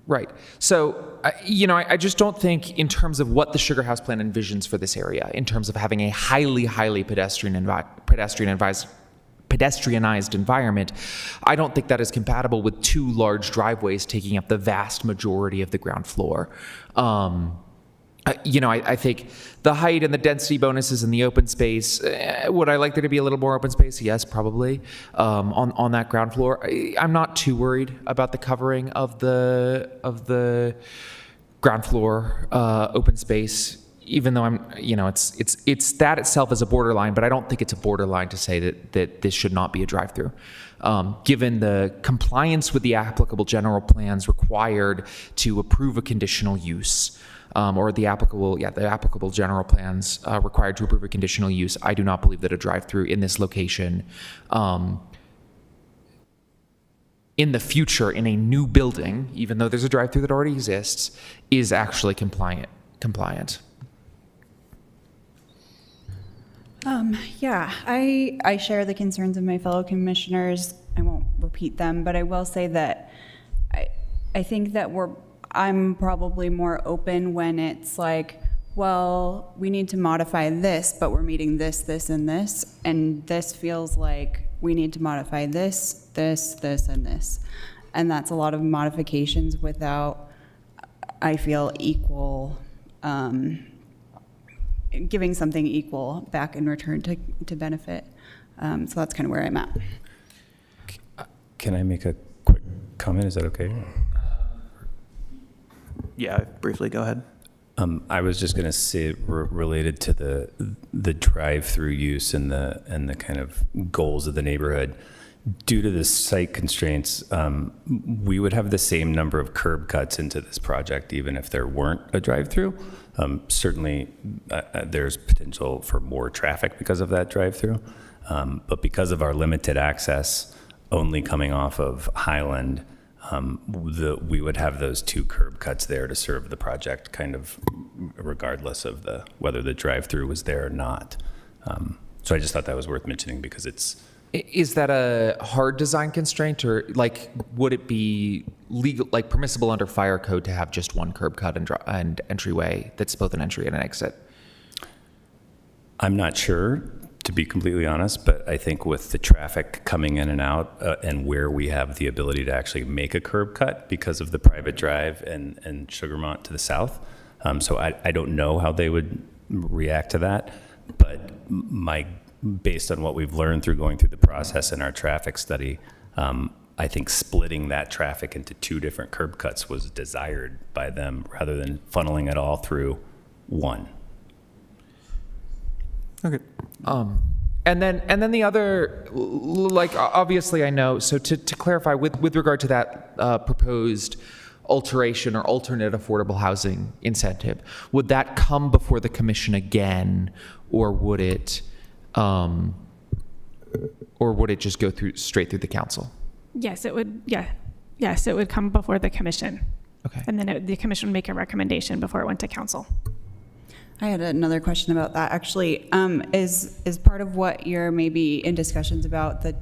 right. So, you know, I just don't think in terms of what the Sugar House plan envisions for this area, in terms of having a highly pedestrianized environment, I don't think that is compatible with two large driveways taking up the vast majority of the ground floor. You know, I think the height and the density bonuses in the open space, would I like there to be a little more open space? Yes, probably, on that ground floor. I'm not too worried about the covering of the ground floor open space, even though you know, it's that itself is a borderline, but I don't think it's a borderline to say that this should not be a drive-through. Given the compliance with the applicable general plans required to approve a conditional use, or the applicable general plans required to approve a conditional use, I do not believe that a drive-through in this location, in the future, in a new building, even though there's a drive-through that already exists, is actually compliant. Yeah, I share the concerns of my fellow commissioners. I won't repeat them, but I will say that I think that I'm probably more open when it's like, well, we need to modify this, but we're meeting this, this, and this. And this feels like we need to modify this, this, this, and this. And that's a lot of modifications without, I feel, equal, giving something equal back in return to benefit. So that's kind of where I'm at. Can I make a quick comment? Is that okay? Yeah, briefly, go ahead. I was just going to say, related to the drive-through use and the kind of goals of the neighborhood, due to the site constraints, we would have the same number of curb cuts into this project, even if there weren't a drive-through. Certainly, there's potential for more traffic because of that drive-through, but because of our limited access, only coming off of Highland, we would have those two curb cuts there to serve the project, kind of regardless of whether the drive-through was there or not. So I just thought that was worth mentioning because it's. Is that a hard design constraint, or like would it be legal, like permissible under fire code to have just one curb cut and entryway that's both an entry and an exit? I'm not sure, to be completely honest, but I think with the traffic coming in and out and where we have the ability to actually make a curb cut because of the private drive and Sugarmont to the south. So I don't know how they would react to that, but based on what we've learned through going through the process in our traffic study, I think splitting that traffic into two different curb cuts was desired by them rather than funneling it all through one. Okay. And then the other, like, obviously I know, so to clarify with regard to that proposed alteration or alternate affordable housing incentive, would that come before the commission again, or would it just go straight through the council? Yes, it would. Yeah. Yes, it would come before the commission. Okay. And then the commission would make a recommendation before it went to council. I had another question about that, actually. Is part of what you're maybe in discussions about the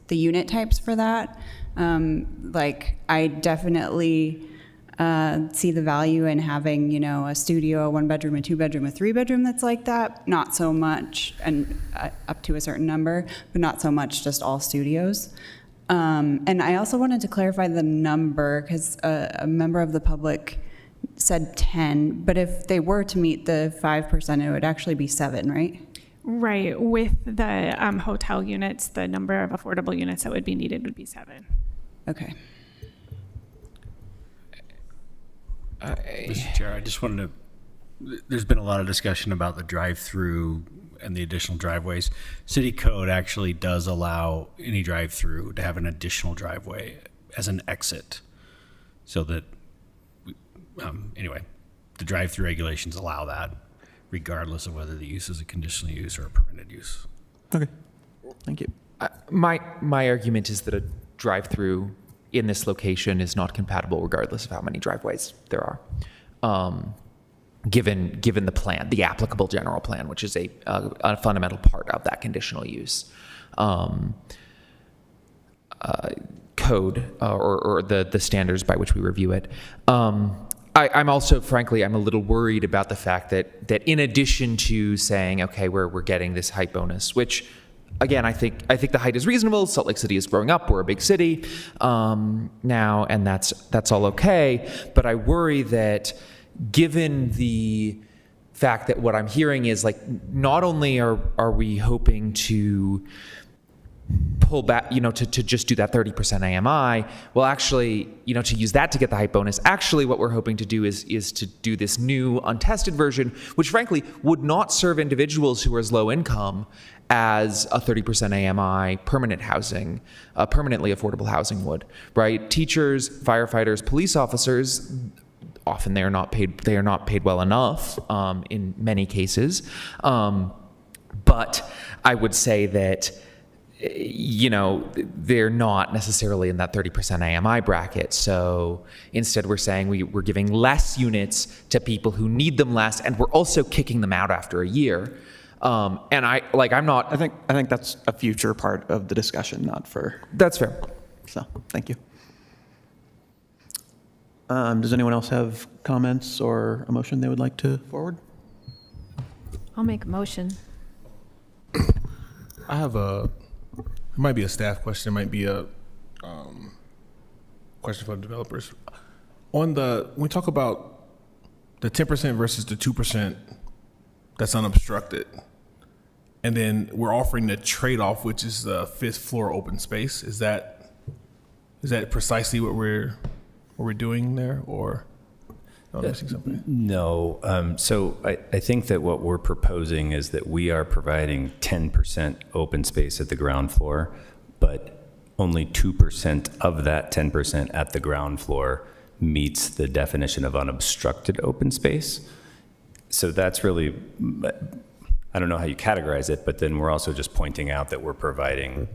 unit types for that? Like, I definitely see the value in having, a studio, a 1-bedroom, a 2-bedroom, a 3-bedroom that's like that. Not so much, and up to a certain number, but not so much just all studios. And I also wanted to clarify the number, because a member of the public said 10, but if they were to meet the 5%, it would actually be 7, right? Right, with the hotel units, the number of affordable units that would be needed would be 7. Okay. Mr. Chair, I just wanted to, there's been a lot of discussion about the drive-through and the additional driveways. City code actually does allow any drive-through to have an additional driveway as an exit. So that, anyway, the drive-through regulations allow that regardless of whether the use is a conditional use or a permitted use. Okay, thank you. My argument is that a drive-through in this location is not compatible regardless of how many driveways there are. Given the plan, the applicable general plan, which is a fundamental part of that conditional use code or the standards by which we review it. I'm also, frankly, I'm a little worried about the fact that in addition to saying, okay, we're getting this height bonus, which, again, I think the height is reasonable. Salt Lake City is growing up. We're a big city now, and that's all okay. But I worry that given the fact that what I'm hearing is like, not only are we hoping to pull back, to just do that 30% AMI, well, actually, to use that to get the height bonus, actually what we're hoping to do is to do this new untested version, which frankly would not serve individuals who are as low income as a 30% AMI permanent housing, permanently affordable housing would, right? Teachers, firefighters, police officers, often they are not paid well enough in many cases. But I would say that, they're not necessarily in that 30% AMI bracket. So instead we're saying we're giving less units to people who need them less, and we're also kicking them out after a year. And I'm not. I think that's a future part of the discussion, not for. That's fair. So, thank you. Does anyone else have comments or a motion they would like to forward? I'll make a motion. I have it might be a staff question, it might be a question for the developers. When we talk about the 10% versus the 2% that's unobstructed, and then we're offering the trade-off, which is the 5th floor open space, is that precisely what we're doing there, or am I missing something? No. So I think that what we're proposing is that we are providing 10% open space at the ground floor, but only 2% of that 10% at the ground floor meets the definition of unobstructed open space. So that's really, I don't know how you categorize it, but then we're also just pointing out that we're providing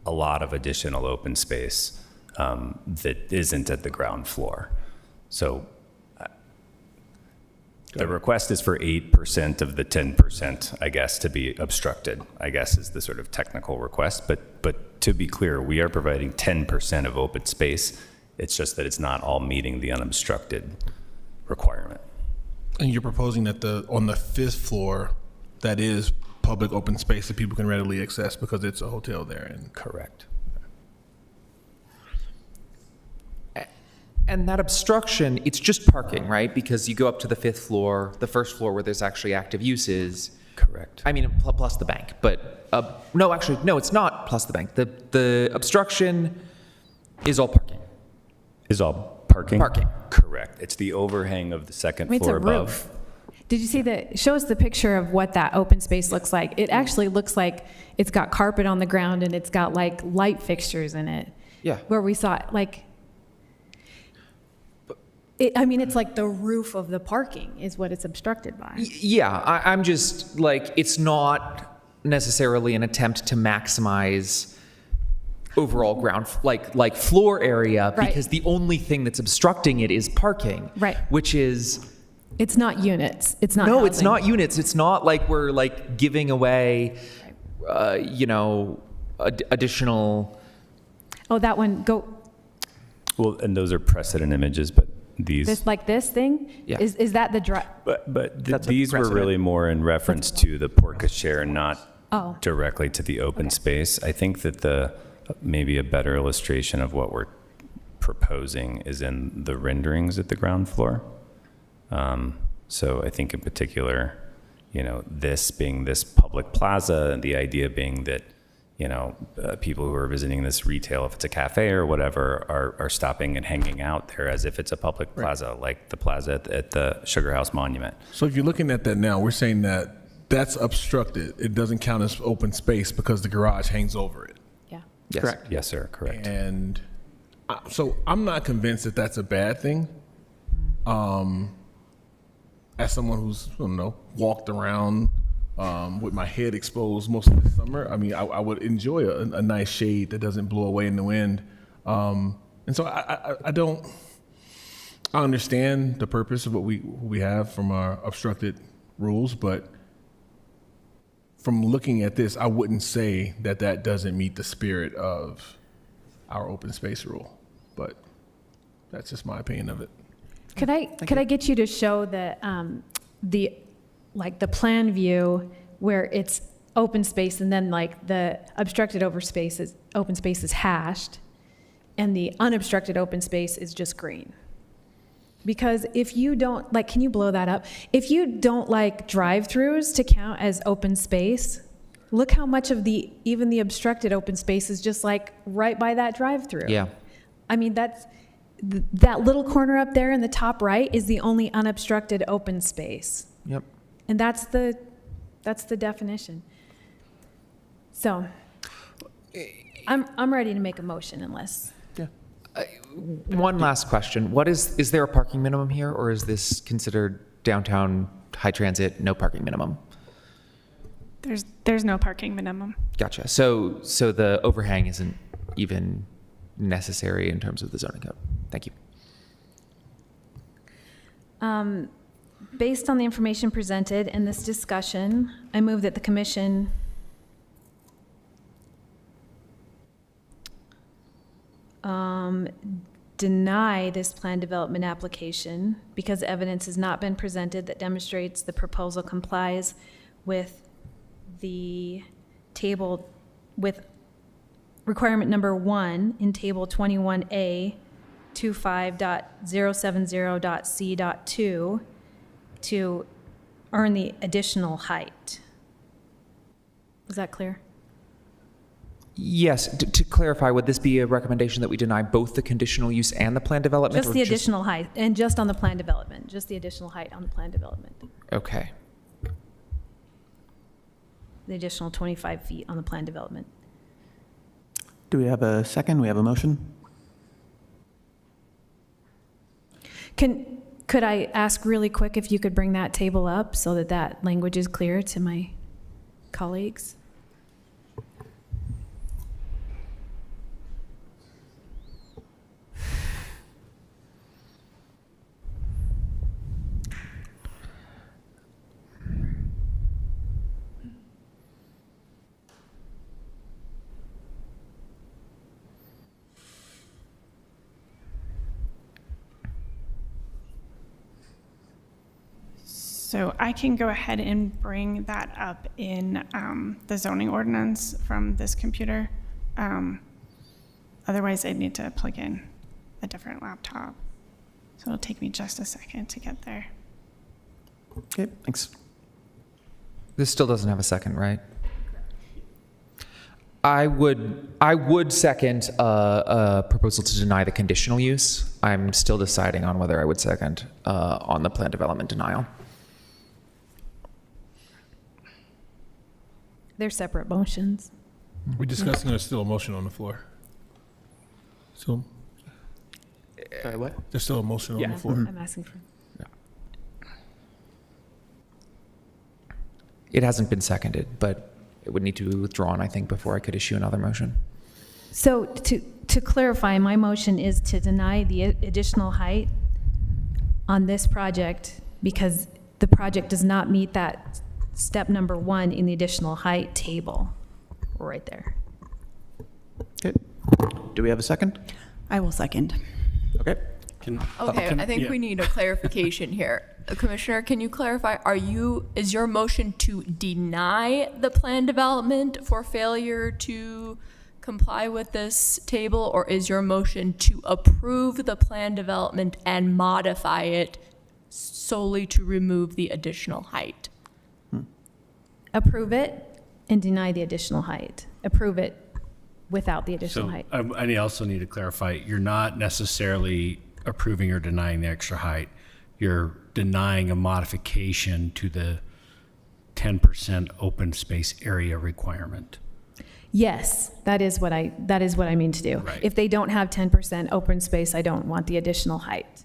a lot of additional open space that isn't at the ground floor. So the request is for 8% of the 10%, I guess, to be obstructed, I guess is the sort of technical request. But to be clear, we are providing 10% of open space. It's just that it's not all meeting the unobstructed requirement. And you're proposing that on the 5th floor, that is public open space that people can readily access because it's a hotel there. Correct. And that obstruction, it's just parking, right? Because you go up to the 5th floor, the 1st floor where there's actually active uses. Correct. I mean, plus the bank, but no, it's not plus the bank. The obstruction is all parking. Is all parking? Parking. Correct. It's the overhang of the 2nd It's floor a above. roof. Did you see show us the picture of what that open space looks like? It actually looks like it's got carpet on the ground and it's got like light fixtures in it. Yeah. Where we saw it, like, it's like the roof of the parking is what it's obstructed by. Yeah, I'm just like, it's not necessarily an attempt to maximize overall ground, like floor area, Right. because the only thing that's obstructing it is parking. Right. Which is. It's not units. It's not. No, housing. it's not units. It's not like we're like giving away, additional. Oh, that one, go, Well, and those are precedent images, but these. this thing? Yeah. Is that the drive? But That's a these were precedent. really more in reference to the porte cochere, not Oh. directly to the open Okay. space. I think that maybe a better illustration of what we're proposing is in the renderings at the ground floor. So I think in particular, this being this public plaza, and the idea being that, people who are visiting this retail, if it's a cafe or whatever, are stopping and hanging out there as if it's a public plaza, like the plaza at the Sugar House Monument. So if you're looking at that now, we're saying that that's obstructed. It doesn't count as open space because the garage hangs over it. Yeah. Yes. Correct. Yes, sir, correct. And so I'm not convinced that that's a bad thing. As someone who's, walked around with my head exposed most of the summer, I mean, I would enjoy a nice shade that doesn't blow away in the wind. And so I understand the purpose of what we have from our obstructed rules, but from looking at this, I wouldn't say that doesn't meet the spirit of our open space rule, but that's just my opinion of it. Could I get you to show the plan view where it's open space and then like the obstructed open space is hashed and the unobstructed open space is just green? Because if you don't, can you blow that up? If you don't like drive-throughs to count as open space, look how much of even the obstructed open space is just like right by that drive-through. Yeah. I mean, that little corner up there in the top right is the only unobstructed open space. Yep. And that's the definition. So I'm ready to make a motion unless. One last question. Is there a parking minimum here, or is this considered downtown high transit, no parking minimum? There's no parking minimum. Gotcha. So the overhang isn't even necessary in terms of the zoning code. Thank you. Based on the information presented in this discussion, I move that the commission deny this plan development application because evidence has not been presented that demonstrates the proposal complies with the table, with requirement number 1 in table 21A 25.070.c.2 to earn the additional height. Is that clear? Yes. To clarify, would this be a recommendation that we deny both the conditional use and the plan development? Just the additional height, and just on the plan development, just the additional height on the plan development. Okay. The additional 25 feet on the plan development. Do we have a second? We have a motion? Could I ask really quick if you could bring that table up so that language is clear to my colleagues? So I can go ahead and bring that up in the zoning ordinance from this computer. Otherwise, I'd need to plug in a different laptop. So it'll take me just a second to get there. Okay, thanks. This still doesn't have a second, right? I would second a proposal to deny the conditional use. I'm still deciding on whether I would second on the plan development denial. They're separate motions. We're discussing, there's still a motion on the floor. So Sorry, what? there's still a motion on the floor. I'm asking for. It hasn't been seconded, but it would need to be withdrawn, I think, before I could issue another motion. So to clarify, my motion is to deny the additional height on this project because the project does not meet that step number 1 in the additional height table, right there. Okay. Do we have a second? I will second. Okay. Okay, I think we need a clarification here. Commissioner, can you clarify, is your motion to deny the plan development for failure to comply with this table, or is your motion to approve the plan development and modify it solely to remove the additional height? Approve it and deny the additional height. Approve it without the additional So height. I also need to clarify, you're not necessarily approving or denying the extra height. You're denying a modification to the 10% open space area requirement. Yes, that is what I mean to do. Right. If they don't have 10% open space, I don't want the additional height.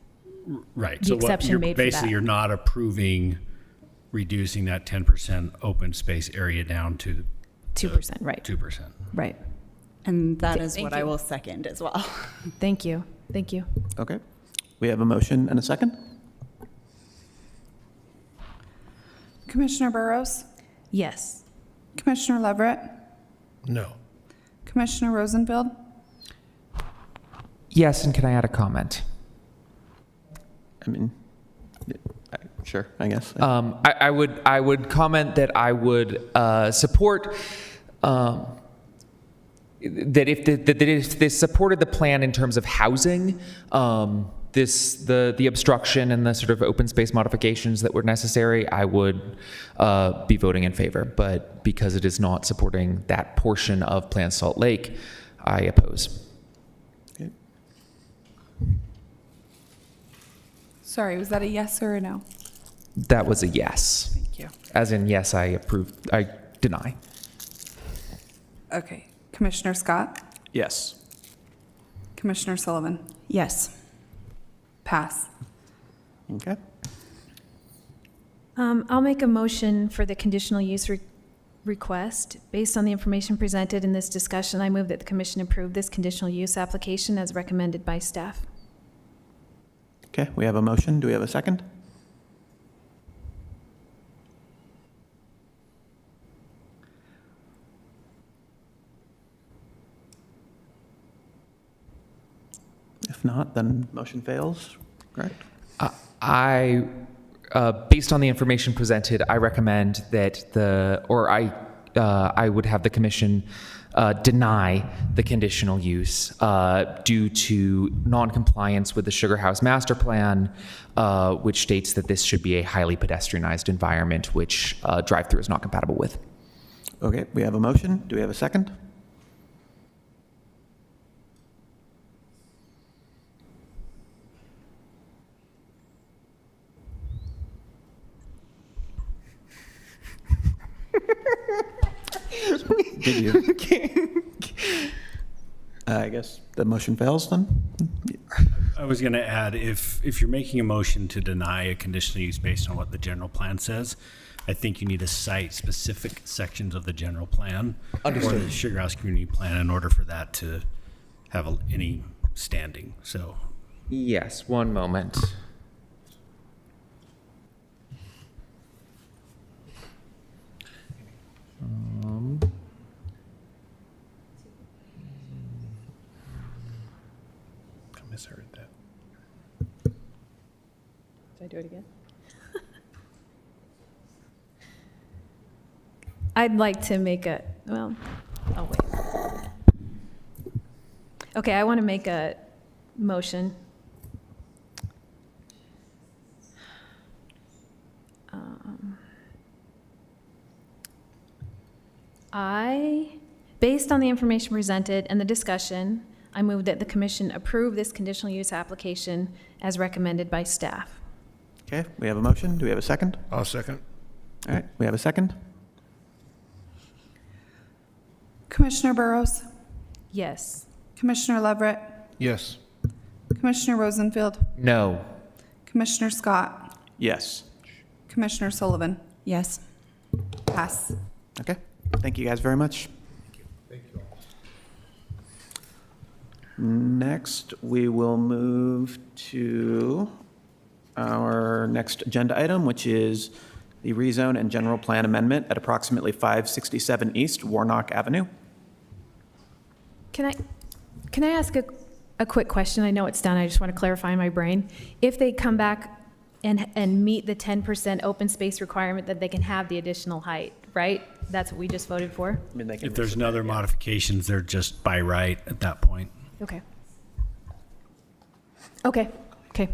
Right. The So what exception you're made for basically, that. you're not approving reducing that 10% open space area down to 2%, right. 2%. Right. And that is Thank what I you. will second as well. Thank you. Thank you. Okay. We have a motion and a second. Commissioner Burrows, Yes. Commissioner Leverett, No. Commissioner Rosenfield, Yes, and can I add a comment? I mean, sure, I guess. I would comment that I would support that if they supported the plan in terms of housing, the obstruction and the sort of open space modifications that were necessary, I would be voting in favor. But because it is not supporting that portion of Plan Salt Lake, I oppose. sorry, was that a yes or a no? That was a yes. Thank you. As in, yes, I approve. I deny. Okay, Commissioner Scott, Yes. Commissioner Sullivan, Yes. pass. Okay. I'll make a motion for the conditional use request. Based on the information presented in this discussion, I move that the commission approve this conditional use application as recommended by staff. Okay, we have a motion. Do we have a second? If not, then motion fails, correct? Based on the information presented, I recommend that I would have the commission deny the conditional use due to non-compliance with the Sugar House Master Plan, which states that this should be a highly pedestrianized environment, which drive-through is not compatible with. Okay, we have a motion. Do we have a second? Did you? I guess the motion fails then? I was going to add, if you're making a motion to deny a conditional use based on what the general plan says, I think you need to cite specific sections of the general plan or the Sugar House Community Plan in order for that to have any standing. So Yes, one moment. I misheard that. Did I do it again? I'd like to make oh wait. Okay, I want to make a motion. Based on the information presented and the discussion, I move that the commission approve this conditional use application as recommended by staff. Okay, we have a motion. Do we have a second? I'll second. All right, we have a second. Commissioner Burrows, Yes. Commissioner Leverett, Yes. Commissioner Rosenfield, No. Commissioner Scott, Yes. Commissioner Sullivan, Yes. pass. Okay, thank you guys very much. Next, we will move to our next agenda item, which is the rezone and general plan amendment at approximately 567 East Warnock Avenue. Can I ask a quick question? I know it's done, I just want to clarify in my brain. If they come back and meet the 10% open space requirement, that they can have the additional height, right? That's what we just voted for? I mean, they can if there's resubmit, no other yeah. modifications, they're just by right at that point. Okay. Okay, okay.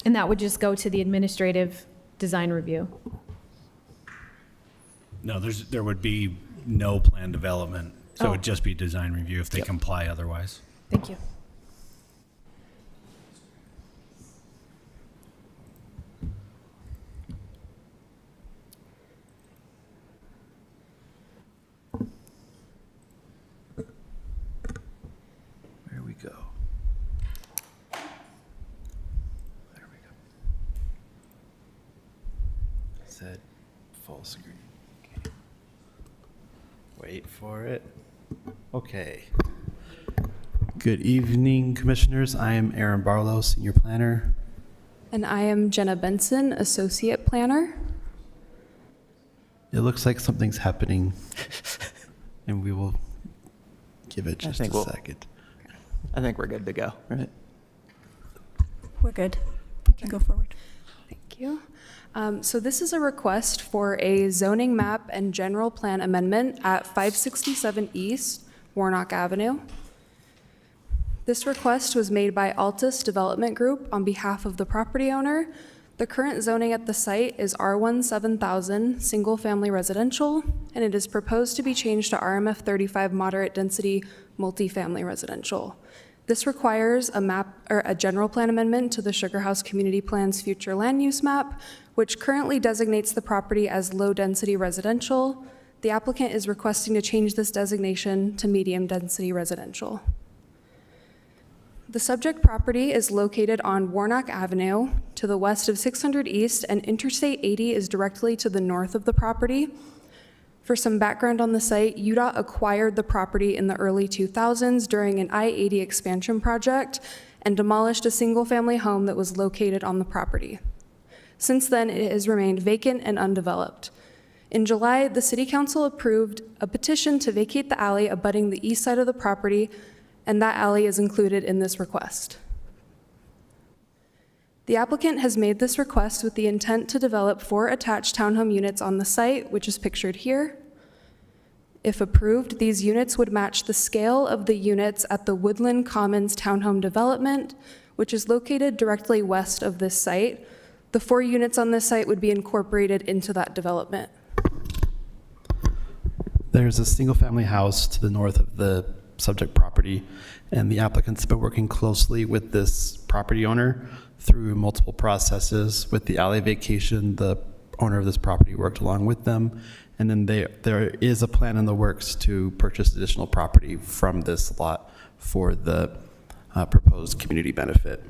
And that would just go to the administrative design review? No, there would be no plan development, so it Oh. would just be design review if they comply otherwise. Thank you. There we go. There we go. Said full screen. Okay. Wait for it. Okay. Good evening, Commissioners. I am Aaron Barlow, Senior Planner. And I am Jenna Benson, Associate Planner. It looks like something's happening, and we will give it just a second. I think we're good to go. All right. We're good. We can go forward. Thank you. So this is a request for a zoning map and general plan amendment at 567 East Warnock Avenue. This request was made by Altus Development Group on behalf of the property owner. The current zoning at the site is R1 7000 Single Family Residential, and it is proposed to be changed to RMF 35 Moderate Density Multifamily Residential. This requires a map or a general plan amendment to the Sugar House Community Plan's future land use map, which currently designates the property as low-density residential. The applicant is requesting to change this designation to medium-density residential. The subject property is located on Warnock Avenue to the west of 600 East, and Interstate 80 is directly to the north of the property. For some background on the site, UDOT acquired the property in the early 2000s during an I-80 expansion project and demolished a single-family home that was located on the property. Since then, it has remained vacant and undeveloped. In July, the City Council approved a petition to vacate the alley abutting the east side of the property, and that alley is included in this request. The applicant has made this request with the intent to develop 4 attached townhome units on the site, which is pictured here. If approved, these units would match the scale of the units at the Woodland Commons Townhome Development, which is located directly west of this site. The 4 units on this site would be incorporated into that development. There's a single-family house to the north of the subject property, and the applicant's been working closely with this property owner through multiple processes. With the alley vacation, the owner of this property worked along with them, and then there is a plan in the works to purchase additional property from this lot for the proposed community benefit.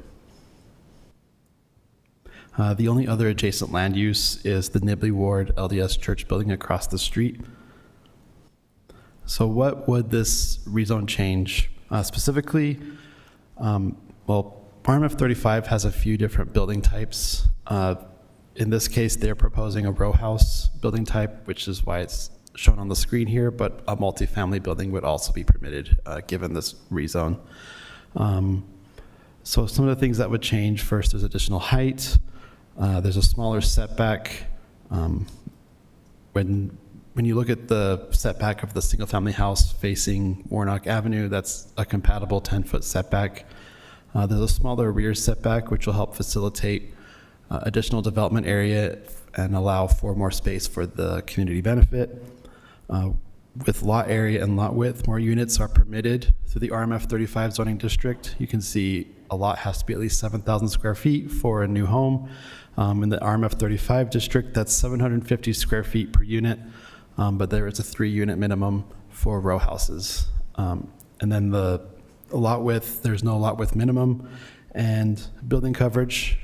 The only other adjacent land use is the Nibley Ward LDS Church building across the street. So what would this rezone change? Specifically, well, RMF 35 has a few different building types. In this case, they're proposing a row house building type, which is why it's shown on the screen here, but a multifamily building would also be permitted given this rezone. So some of the things that would change, first, there's additional height. There's a smaller setback. When you look at the setback of the single-family house facing Warnock Avenue, that's a compatible 10-foot setback. There's a smaller rear setback, which will help facilitate additional development area and allow for more space for the community benefit. With lot area and lot width, more units are permitted through the RMF 35 zoning district. You can see a lot has to be at least 7,000 square feet for a new home. In the RMF 35 district, that's 750 square feet per unit. But there is a 3-unit minimum for row houses. And then the lot width, there's no lot width minimum. And building coverage,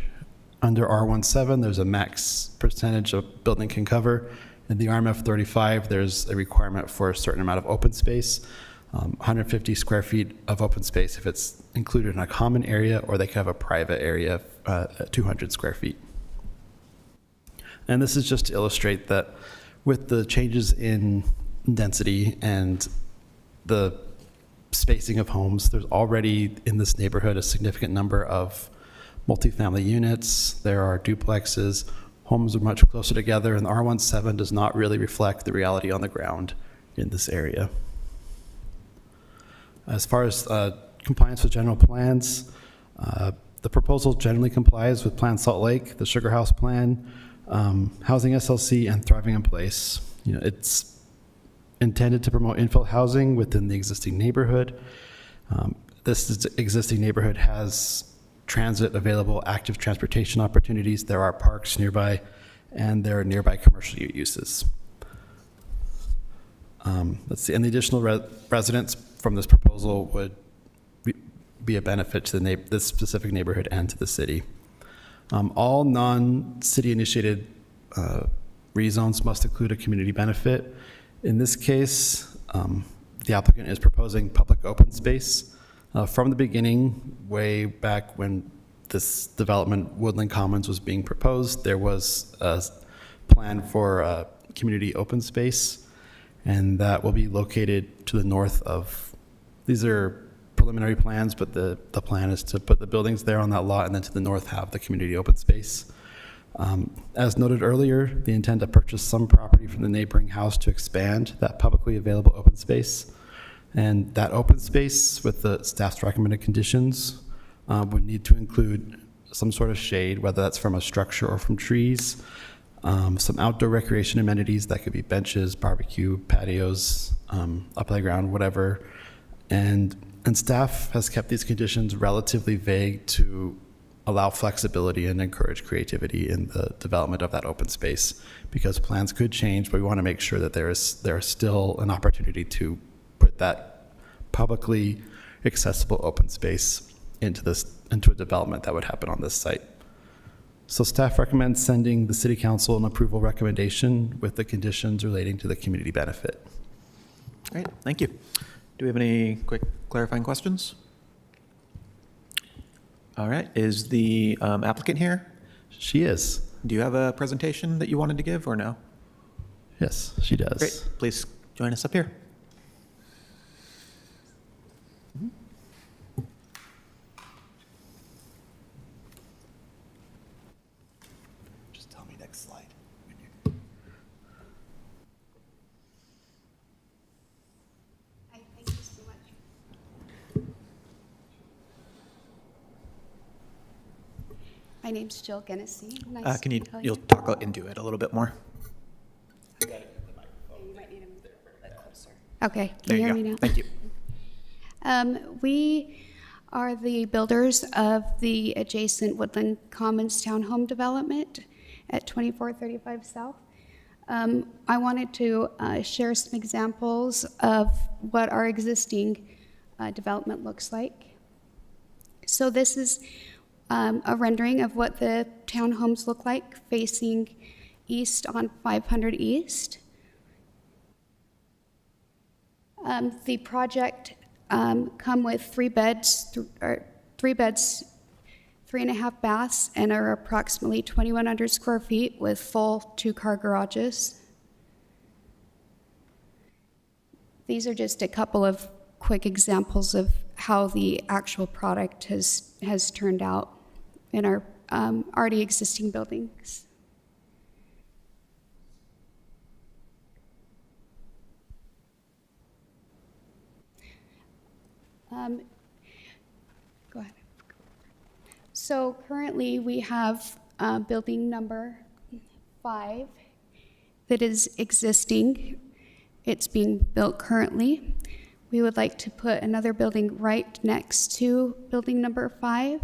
under R17, there's a max percentage of building can cover. In the RMF 35, there's a requirement for a certain amount of open space, 150 square feet of open space if it's included in a common area, or they could have a private area of 200 square feet. And this is just to illustrate that with the changes in density and the spacing of homes, there's already in this neighborhood a significant number of multifamily units. There are duplexes. Homes are much closer together, and the R17 does not really reflect the reality on the ground in this area. As far as compliance with general plans, The proposal generally complies with Plan Salt Lake, the Sugar House Plan, Housing SLC, and Thriving in Place. It's intended to promote infill housing within the existing neighborhood. This existing neighborhood has transit available, active transportation opportunities. There are parks nearby, and there are nearby commercial uses. Let's see, and the additional residents from this proposal would be a benefit to this specific neighborhood and to the city. All non-city initiated rezones must include a community benefit. In this case, the applicant is proposing public open space. From the beginning, way back when this development, Woodland Commons, was being proposed, there was a plan for community open space, and that will be located to the north of, these are preliminary plans, but the plan is to put the buildings there on that lot, and then to the north have the community open space. As noted earlier, the intent to purchase some property from the neighboring house to expand that publicly available open space. And that open space, with the staff's recommended conditions, would need to include some sort of shade, whether that's from a structure or from trees, some outdoor recreation amenities that could be benches, barbecue, patios, a playground, whatever. And staff has kept these conditions relatively vague to allow flexibility and encourage creativity in the development of that open space, because plans could change, but we want to make sure that there is still an opportunity to put that publicly accessible open space into a development that would happen on this site. So staff recommends sending the City Council an approval recommendation with the conditions relating to the community benefit. Great, thank you. Do we have any quick clarifying questions? All right, is the applicant here? She is. Do you have a presentation that you wanted to give or no? Yes, she does. Great, please join us up here. Just tell me next slide. Thank you so much. My name's Jill Genessy. Nice Can you, to tell you'll talk into it a little bit more. You might need a little bit closer. Okay, There can you you hear go. me now? Thank you. We are the builders of the adjacent Woodland Commons Townhome development at 2435 South. I wanted to share some examples of what our existing development looks like. So this is a rendering of what the townhomes look like facing east on 500 East. The project come with 3 beds, 3.5 baths, and are approximately 2,100 square feet with full 2-car garages. These are just a couple of quick examples of how the actual product has turned out in our already existing buildings. Go ahead. So currently we have building number 5 that is existing. It's being built currently. We would like to put another building right next to building number 5,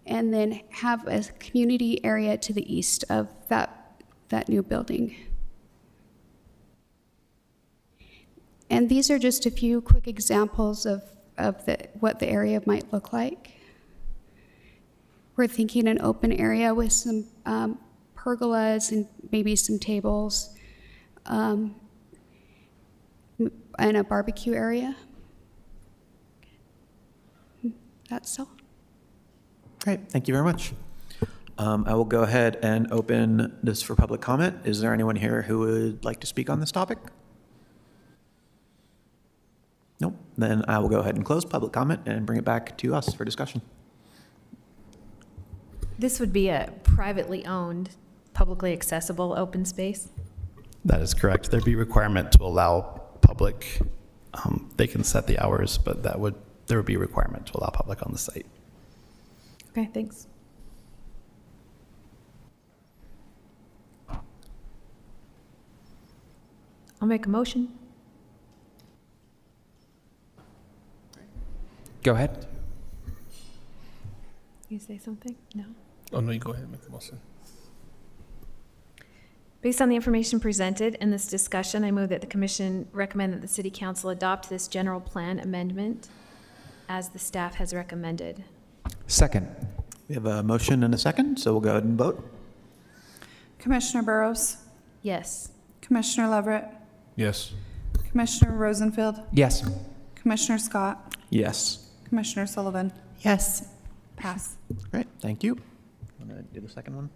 and then have a community area to the east of that new building. And these are just a few quick examples of what the area might look like. We're thinking an open area with some pergolas and maybe some tables, and a barbecue area. That's all. Great, thank you very much. I will go ahead and open this for public comment. Is there anyone here who would like to speak on this topic? Nope, then I will go ahead and close public comment and bring it back to us for discussion. This would be a privately owned, publicly accessible open space? That is correct. There'd be a requirement to allow public, they can set the hours, but there would be a requirement to allow public on the site. Okay, thanks. I'll make a motion. Go ahead. You say something? No? Oh, no, you go ahead and make the motion. Based on the information presented in this discussion, I move that the commission recommend that the city council adopt this general plan amendment as the staff has recommended. Second. We have a motion and a second, so we'll go ahead and vote. Commissioner Burrows, Yes. Commissioner Leverett, Yes. Commissioner Rosenfield, Yes. Commissioner Scott, Yes. Commissioner Sullivan. Yes. Pass. Great, thank you. Want to do the second one?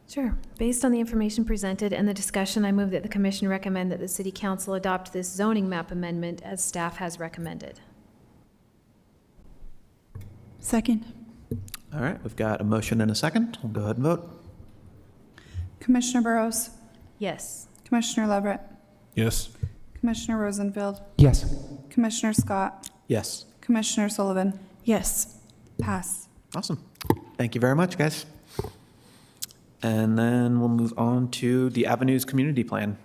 Sure. Based on the information presented and the discussion, I move that the commission recommend that the city council adopt this zoning map amendment as staff has recommended. Second. All right, we've got a motion and a second. We'll go ahead and vote. Commissioner Burrows, Yes. Commissioner Leverett, Yes. Commissioner Rosenfield, Yes. Commissioner Scott, Yes. Commissioner Sullivan. Yes. Pass. Awesome. Thank you very much, guys. And then we'll move on to the Avenues Community Plan.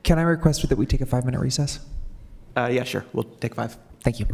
Can I request that we take a 5-minute recess? Yeah, sure. We'll take 5. Thank you.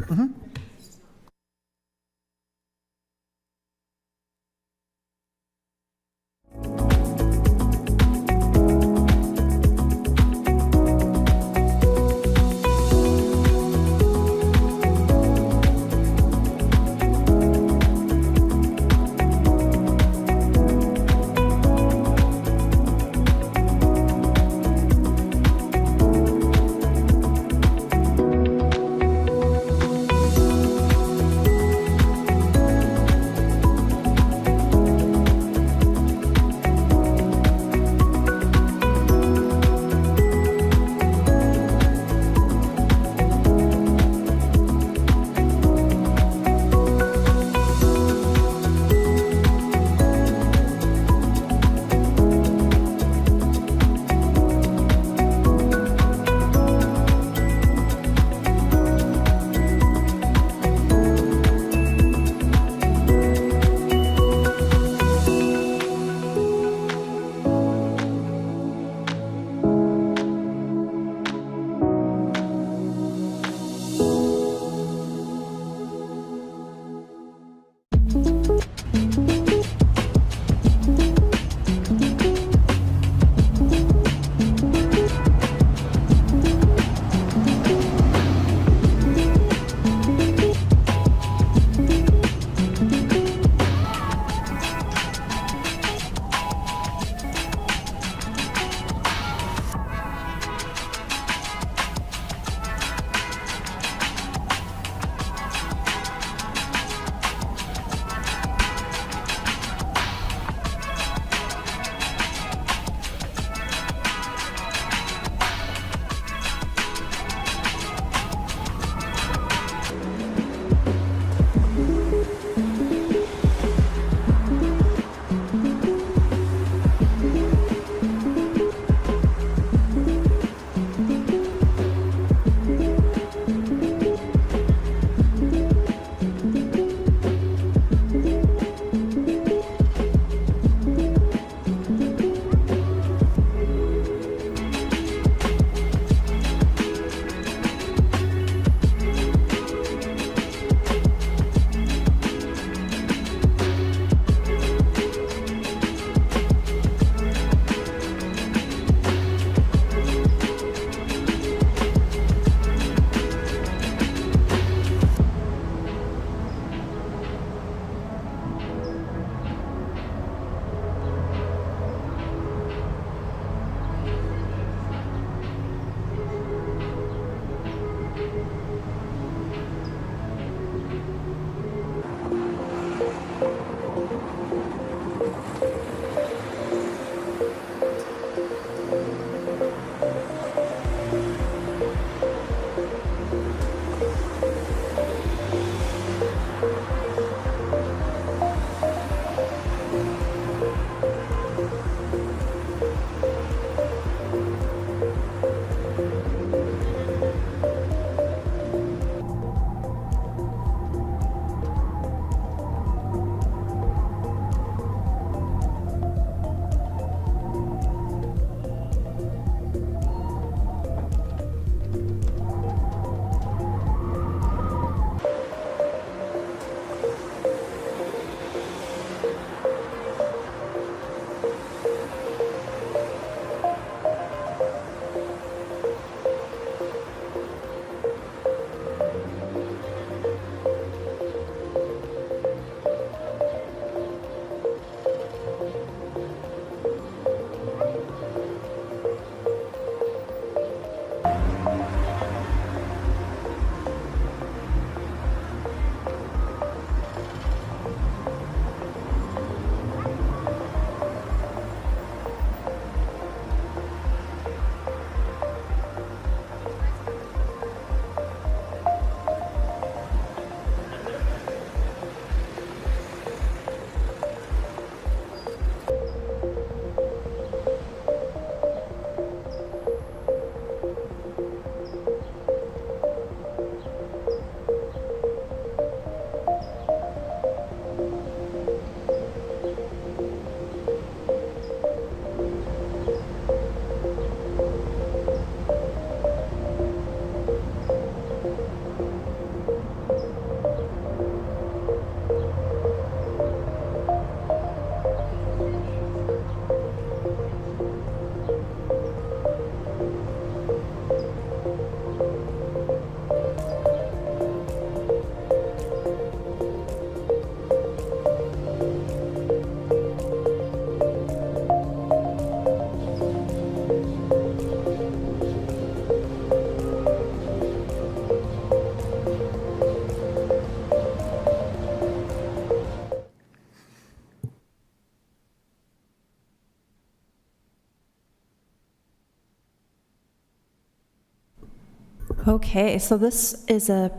Okay, so this is a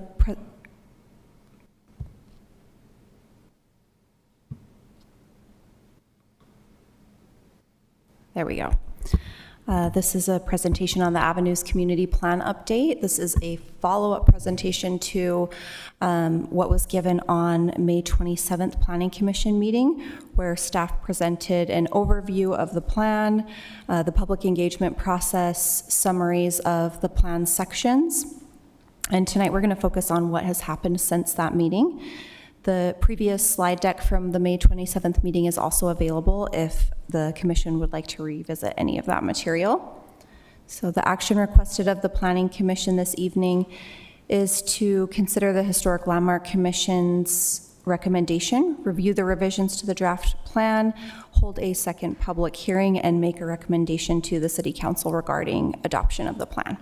there we go. This is a presentation on the Avenues Community Plan update. This is a follow-up presentation to what was given on May 27th Planning Commission meeting, where staff presented an overview of the plan, the public engagement process, summaries of the plan sections. And tonight we're going to focus on what has happened since that meeting. The previous slide deck from the May 27th meeting is also available if the commission would like to revisit any of that material. So the action requested of the Planning Commission this evening is to consider the Historic Landmark Commission's recommendation, review the revisions to the draft plan, hold a second public hearing, and make a recommendation to the City Council regarding adoption of the plan.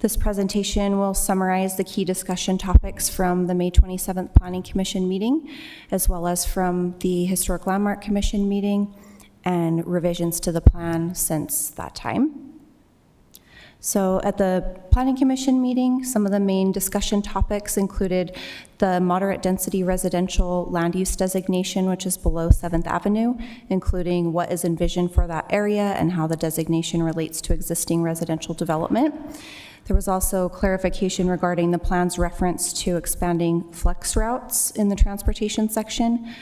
This presentation will summarize the key discussion topics from the May 27th Planning Commission meeting, as well as from the Historic Landmark Commission meeting and revisions to the plan since that time. So at the Planning Commission meeting, some of the main discussion topics included the moderate density residential land use designation, which is below 7th Avenue, including what is envisioned for that area and how the designation relates to existing residential development. There was also clarification regarding the plan's reference to expanding flex routes in the transportation section,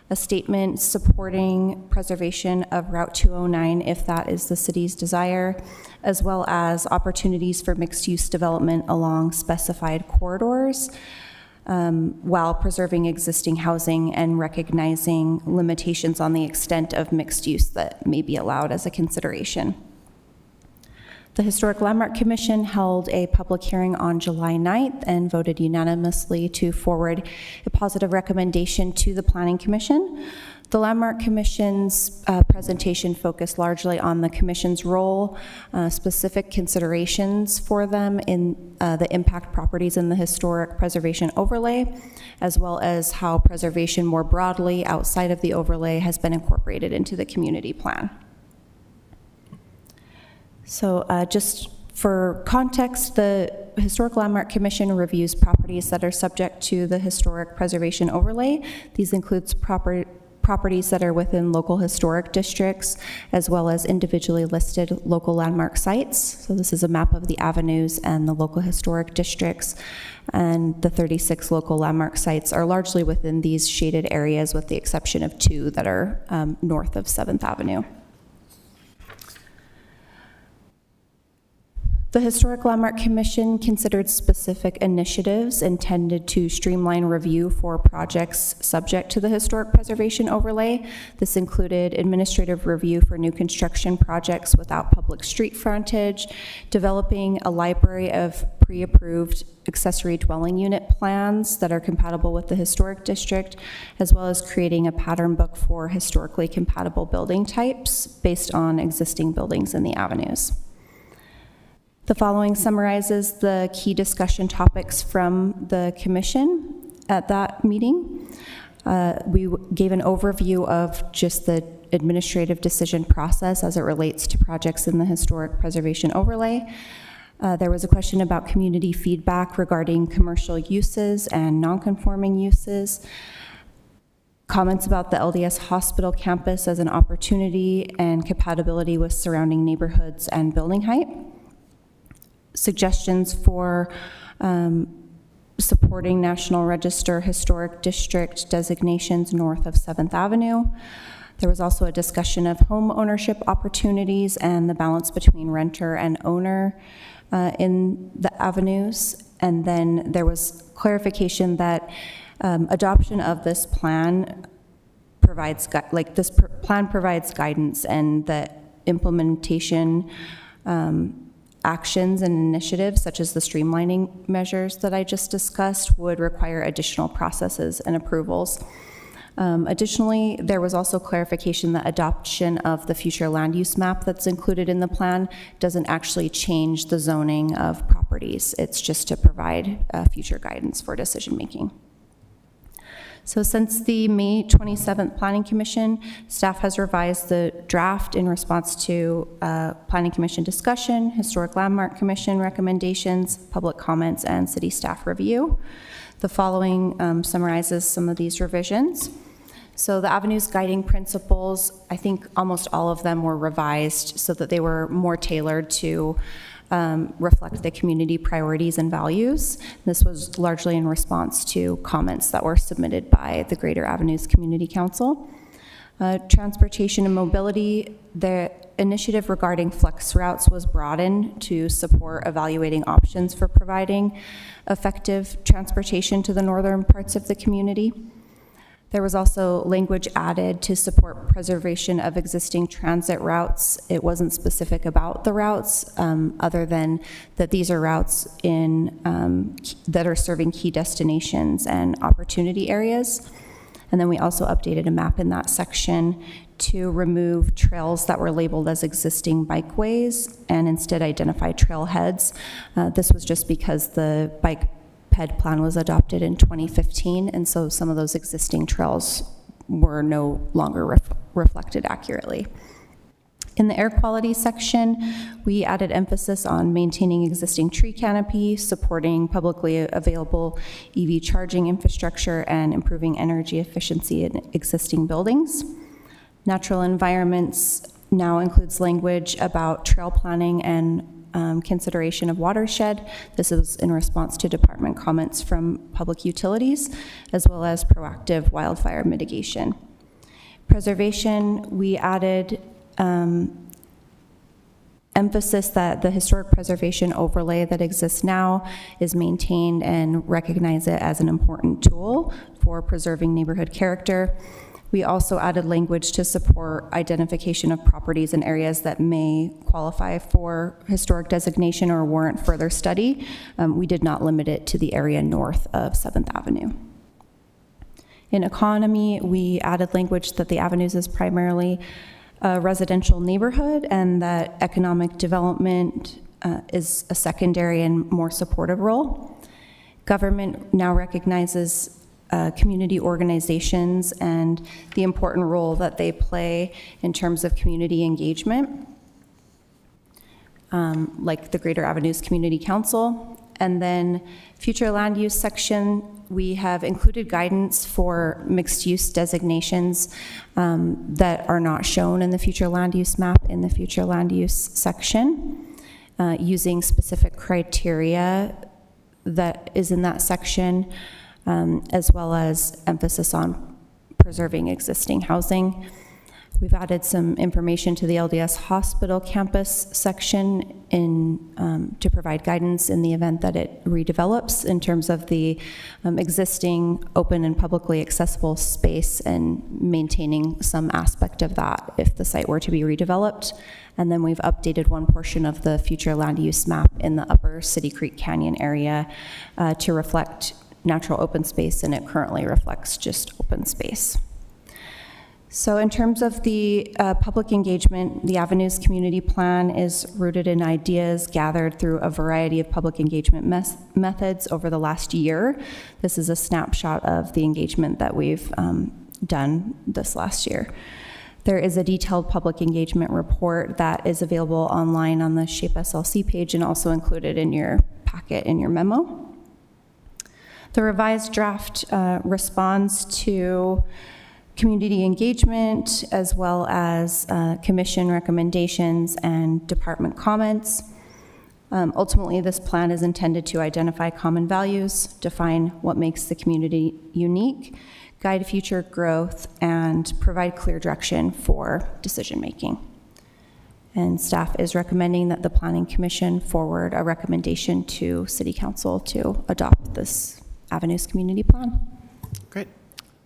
a statement supporting preservation of Route 209 if that is the city's desire, as well as opportunities for mixed-use development along specified corridors, while preserving existing housing and recognizing limitations on the extent of mixed use that may be allowed as a consideration. The Historic Landmark Commission held a public hearing on July 9th and voted unanimously to forward a positive recommendation to the Planning Commission. The Landmark Commission's presentation focused largely on the Commission's role, specific considerations for them in the impact properties in the historic preservation overlay, as well as how preservation more broadly outside of the overlay has been incorporated into the community plan. So just for context, the Historic Landmark Commission reviews properties that are subject to the historic preservation overlay. These includes properties that are within local historic districts, as well as individually listed local landmark sites. So this is a map of the avenues and the local historic districts. And the 36 local landmark sites are largely within these shaded areas, with the exception of 2 that are north of 7th Avenue. The Historic Landmark Commission considered specific initiatives intended to streamline review for projects subject to the historic preservation overlay. This included administrative review for new construction projects without public street frontage, developing a library of pre-approved accessory dwelling unit plans that are compatible with the historic district, as well as creating a pattern book for historically compatible building types based on existing buildings in the avenues. The following summarizes the key discussion topics from the commission at that meeting. We gave an overview of just the administrative decision process as it relates to projects in the historic preservation overlay. There was a question about community feedback regarding commercial uses and non-conforming uses. Comments about the LDS Hospital campus as an opportunity and compatibility with surrounding neighborhoods and building height. Suggestions for supporting National Register Historic District designations north of 7th Avenue. There was also a discussion of home ownership opportunities and the balance between renter and owner in the avenues. And then there was clarification that adoption of this plan provides, plan provides guidance, and that implementation actions and initiatives such as the streamlining measures that I just discussed would require additional processes and approvals. Additionally, there was also clarification that adoption of the future land use map that's included in the plan doesn't actually change the zoning of properties. It's just to provide future guidance for decision making. So since the May 27th Planning Commission, staff has revised the draft in response to Planning Commission discussion, Historic Landmark Commission recommendations, public comments, and city staff review. The following summarizes some of these revisions. So the Avenue's guiding principles, I think almost all of them were revised so that they were more tailored to reflect the community priorities and values. This was largely in response to comments that were submitted by the Greater Avenues Community Council. Transportation and mobility, the initiative regarding flex routes was broadened to support evaluating options for providing effective transportation to the northern parts of the community. There was also language added to support preservation of existing transit routes. It wasn't specific about the routes, other than that these are routes that are serving key destinations and opportunity areas. And then we also updated a map in that section to remove trails that were labeled as existing bikeways and instead identify trailheads. This was just because the bike PED plan was adopted in 2015, and so some of those existing trails were no longer reflected accurately. In the air quality section, we added emphasis on maintaining existing tree canopy, supporting publicly available EV charging infrastructure, and improving energy efficiency in existing buildings. Natural environments now includes language about trail planning and consideration of watershed. This is in response to department comments from public utilities, as well as proactive wildfire mitigation. Preservation, we added emphasis that the historic preservation overlay that exists now is maintained and recognize it as an important tool for preserving neighborhood character. We also added language to support identification of properties in areas that may qualify for historic designation or warrant further study. We did not limit it to the area north of 7th Avenue. In economy, we added language that the Avenues is primarily a residential neighborhood and that economic development is a secondary and more supportive role. Government now recognizes community organizations and the important role that they play in terms of community engagement, like the Greater Avenues Community Council. And then future land use section, we have included guidance for mixed use designations that are not shown in the future land use map in the future land use section, using specific criteria that is in that section, as well as emphasis on preserving existing housing. We've added some information to the LDS Hospital campus section to provide guidance in the event that it redevelops in terms of the existing open and publicly accessible space and maintaining some aspect of that if the site were to be redeveloped. And then we've updated one portion of the future land use map in the upper City Creek Canyon area to reflect natural open space, and it currently reflects just open space. So in terms of the public engagement, the Avenues Community Plan is rooted in ideas gathered through a variety of public engagement methods over the last year. This is a snapshot of the engagement that we've done this last year. There is a detailed public engagement report that is available online on the SHAPE SLC page and also included in your packet in your memo. The revised draft responds to community engagement as well as commission recommendations and department comments. Ultimately, this plan is intended to identify common values, define what makes the community unique, guide future growth, and provide clear direction for decision making. And staff is recommending that the Planning Commission forward a recommendation to City Council to adopt this Avenues Community Plan. Great,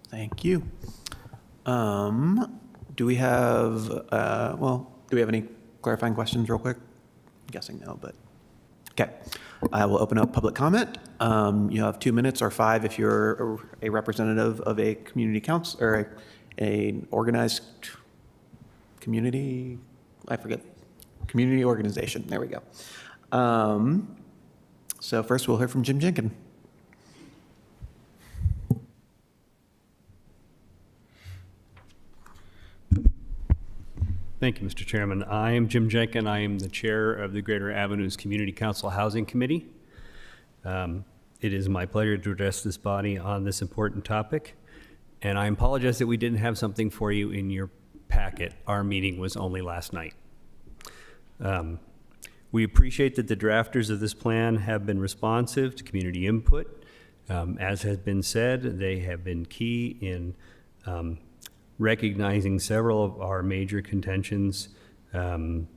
thank you. Do we have, do we have any clarifying questions real quick? I'm guessing no, but, okay. I will open up public comment. You have 2 minutes or 5 if you're a representative of a community council or an organized community, I forget, community organization, there we go. So first we'll hear from Jim Jenkin. Thank you, Mr. Chairman. I am Jim Jenkin. I am the chair of the Greater Avenues Community Council Housing Committee. It is my pleasure to address this body on this important topic, and I apologize that we didn't have something for you in your packet. Our meeting was only last night. We appreciate that the drafters of this plan have been responsive to community input. As has been said, they have been key in recognizing several of our major contentions. The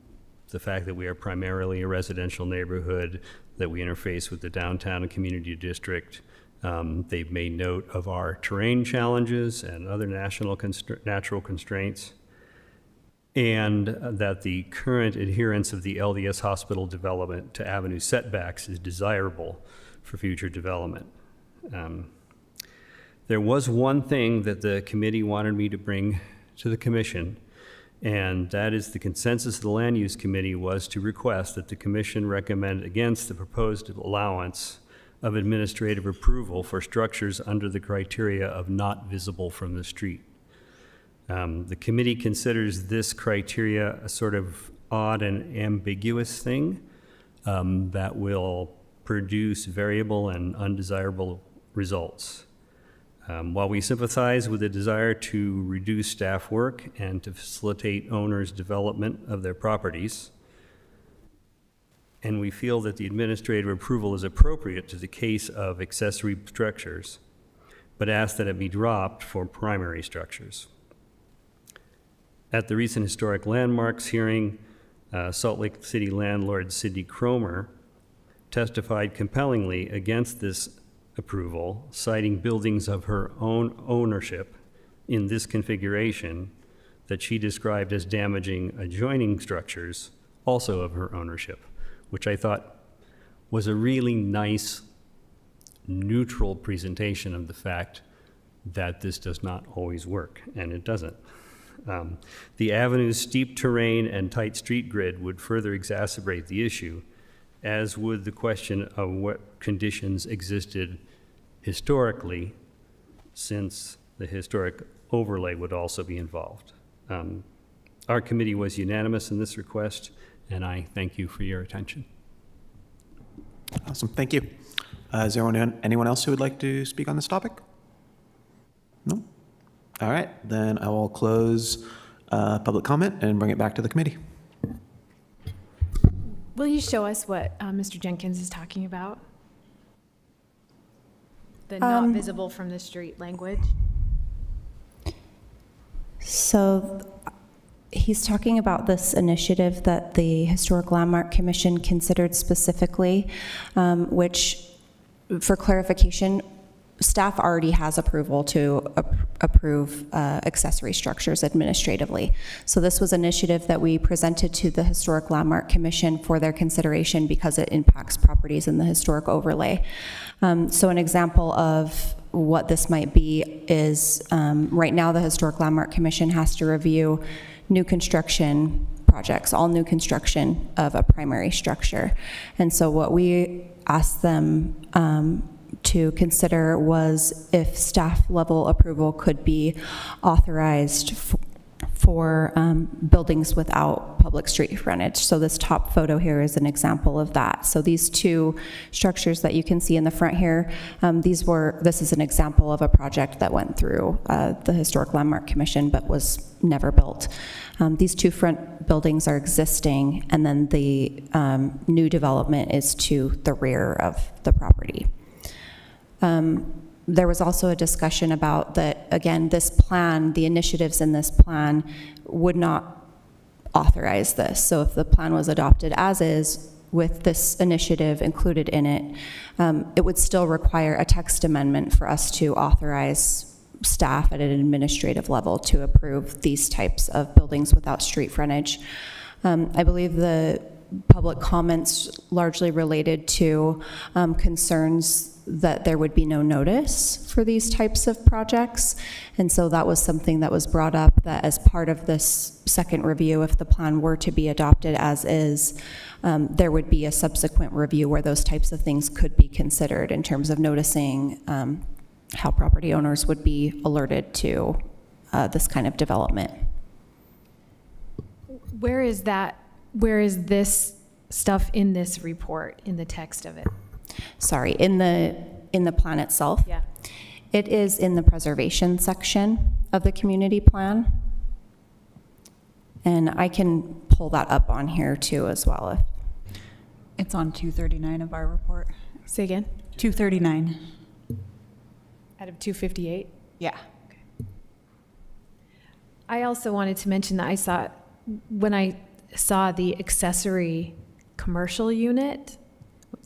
fact that we are primarily a residential neighborhood, that we interface with the downtown and community district. They've made note of our terrain challenges and other natural constraints, and that the current adherence of the LDS hospital development to avenue setbacks is desirable for future development. There was one thing that the committee wanted me to bring to the commission, and that is the consensus of the Land Use Committee was to request that the commission recommend against the proposed allowance of administrative approval for structures under the criteria of not visible from the street. The committee considers this criteria a sort of odd and ambiguous thing that will produce variable and undesirable results. While we sympathize with the desire to reduce staff work and to facilitate owners' development of their properties, and we feel that the administrative approval is appropriate to the case of accessory structures, but ask that it be dropped for primary structures. At the recent historic landmarks hearing, Salt Lake City landlord Sidney Cromer testified compellingly against this approval, citing buildings of her own ownership in this configuration that she described as damaging adjoining structures also of her ownership, which I thought was a really nice, neutral presentation of the fact that this does not always work, and it doesn't. The avenue's steep terrain and tight street grid would further exacerbate the issue, as would the question of what conditions existed historically, since the historic overlay would also be involved. Our committee was unanimous in this request, and I thank you for your attention. Awesome, thank you. Is there anyone else who would like to speak on this topic? No? All right, then I will close public comment and bring it back to the committee. Will you show us what Mr. Jenkins is talking about? The not visible from the street language? So he's talking about this initiative that the Historic Landmark Commission considered specifically, which, for clarification, staff already has approval to approve accessory structures administratively. So this was an initiative that we presented to the Historic Landmark Commission for their consideration because it impacts properties in the historic overlay. So an example of what this might be is right now the Historic Landmark Commission has to review new construction projects, all new construction of a primary structure. And so what we asked them to consider was if staff level approval could be authorized for buildings without public street frontage. So this top photo here is an example of that. So these two structures that you can see in the front here, this is an example of a project that went through the Historic Landmark Commission but was never built. These two front buildings are existing, and then the new development is to the rear of the property. There was also a discussion about that, again, this plan, the initiatives in this plan would not authorize this. So if the plan was adopted as is with this initiative included in it, it would still require a text amendment for us to authorize staff at an administrative level to approve these types of buildings without street frontage. I believe the public comments largely related to concerns that there would be no notice for these types of projects. And so that was something that was brought up, that as part of this second review, if the plan were to be adopted as is, there would be a subsequent review where those types of things could be considered in terms of noticing how property owners would be alerted to this kind of development. Where is this stuff in this report, in the text of it? Sorry, in the plan itself? Yeah. It is in the preservation section of the community plan. And I can pull that up on here too as well. It's on 239 of our report. Say again? 239. Out of 258? Yeah. I also wanted to mention that when I saw the accessory commercial unit,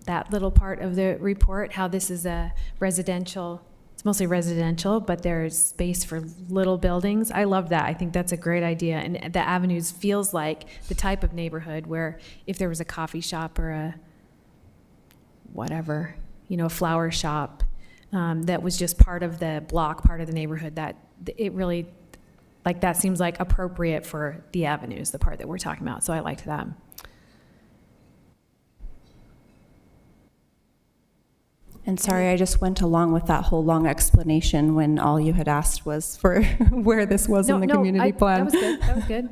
that little part of the report, how this is a residential, it's mostly residential, but there's space for little buildings. I love that. I think that's a great idea. And the Avenues feels like the type of neighborhood where if there was a coffee shop or a whatever, a flower shop, that was just part of the block, part of the neighborhood, that it really, that seems like appropriate for the Avenues, the part that we're talking about. So I liked that. And sorry, I just went along with that whole long explanation when all you had asked was for where this was in the community plan. That was good. That was good.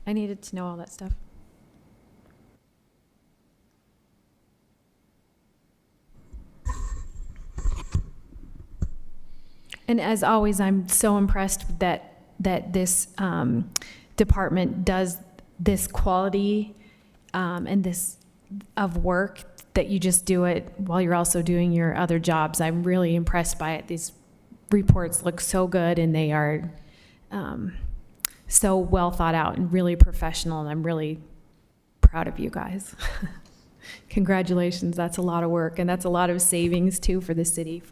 I needed to know all that stuff. And as always, I'm so impressed that this department does this quality and this of work, that you just do it while you're also doing your other jobs. I'm really impressed by it. These reports look so good, and they are so well thought out and really professional, and I'm really proud of you guys. Congratulations, that's a lot of work, and that's a lot of savings too for the city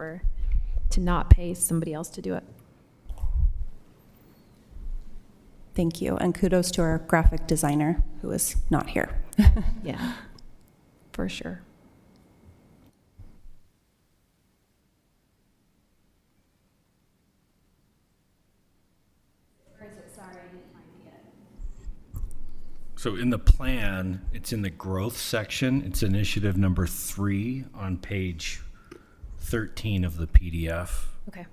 to not pay somebody else to do it. Thank you, and kudos to our graphic designer who is not here. Yeah, for sure. So in the plan, it's in the growth section. It's initiative number 3 on page 13 of the PDF. Okay.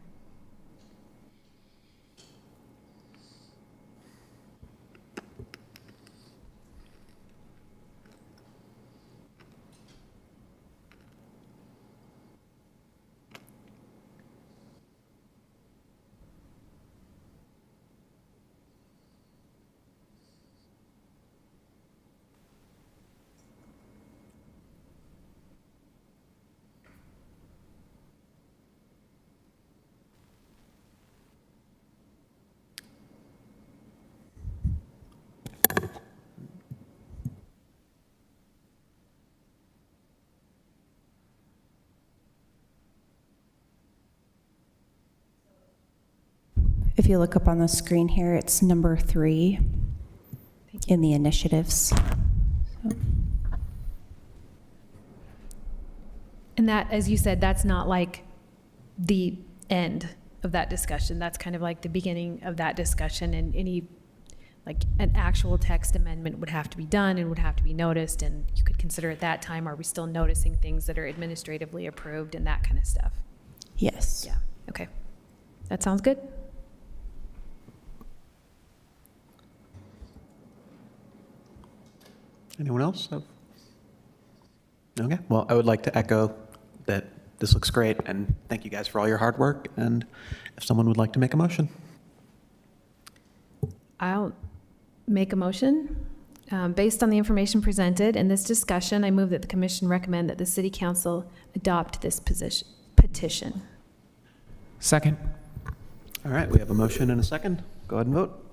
If you look up on the screen here, it's number 3 in the initiatives. So. And that, as you said, that's not like the end of that discussion. That's kind of like the beginning of that discussion, and any, like, an actual text amendment would have to be done and would have to be noticed, and you could consider at that time, are we still noticing things that are administratively approved and that kind of stuff? Yes. Yeah, okay. That sounds good. Anyone else? Okay, well, I would like to echo that this looks great, and thank you guys for all your hard work, and if someone would like to make a motion. I'll make a motion. Based on the information presented in this discussion, I move that the commission recommend that the city council adopt this petition. Second. All right, we have a motion and a second. Go ahead and vote.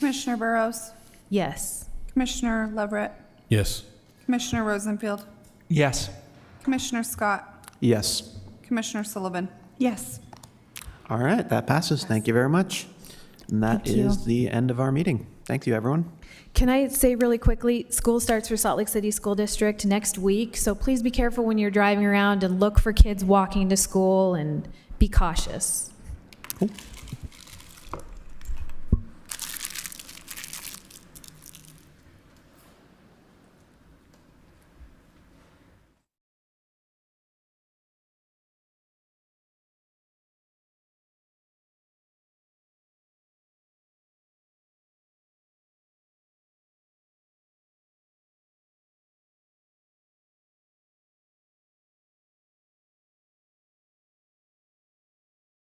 Commissioner Burrows, Yes. Commissioner Leverett, Yes. Commissioner Rosenfield, Yes. Commissioner Scott, Yes. Commissioner Sullivan. Yes. All right, that passes. Thank you very much. And that Thank you. is the end of our meeting. Thank you, everyone. Can I say really quickly, school starts for Salt Lake City School District next week, so please be careful when you're driving around and look for kids walking to school and be cautious. Cool.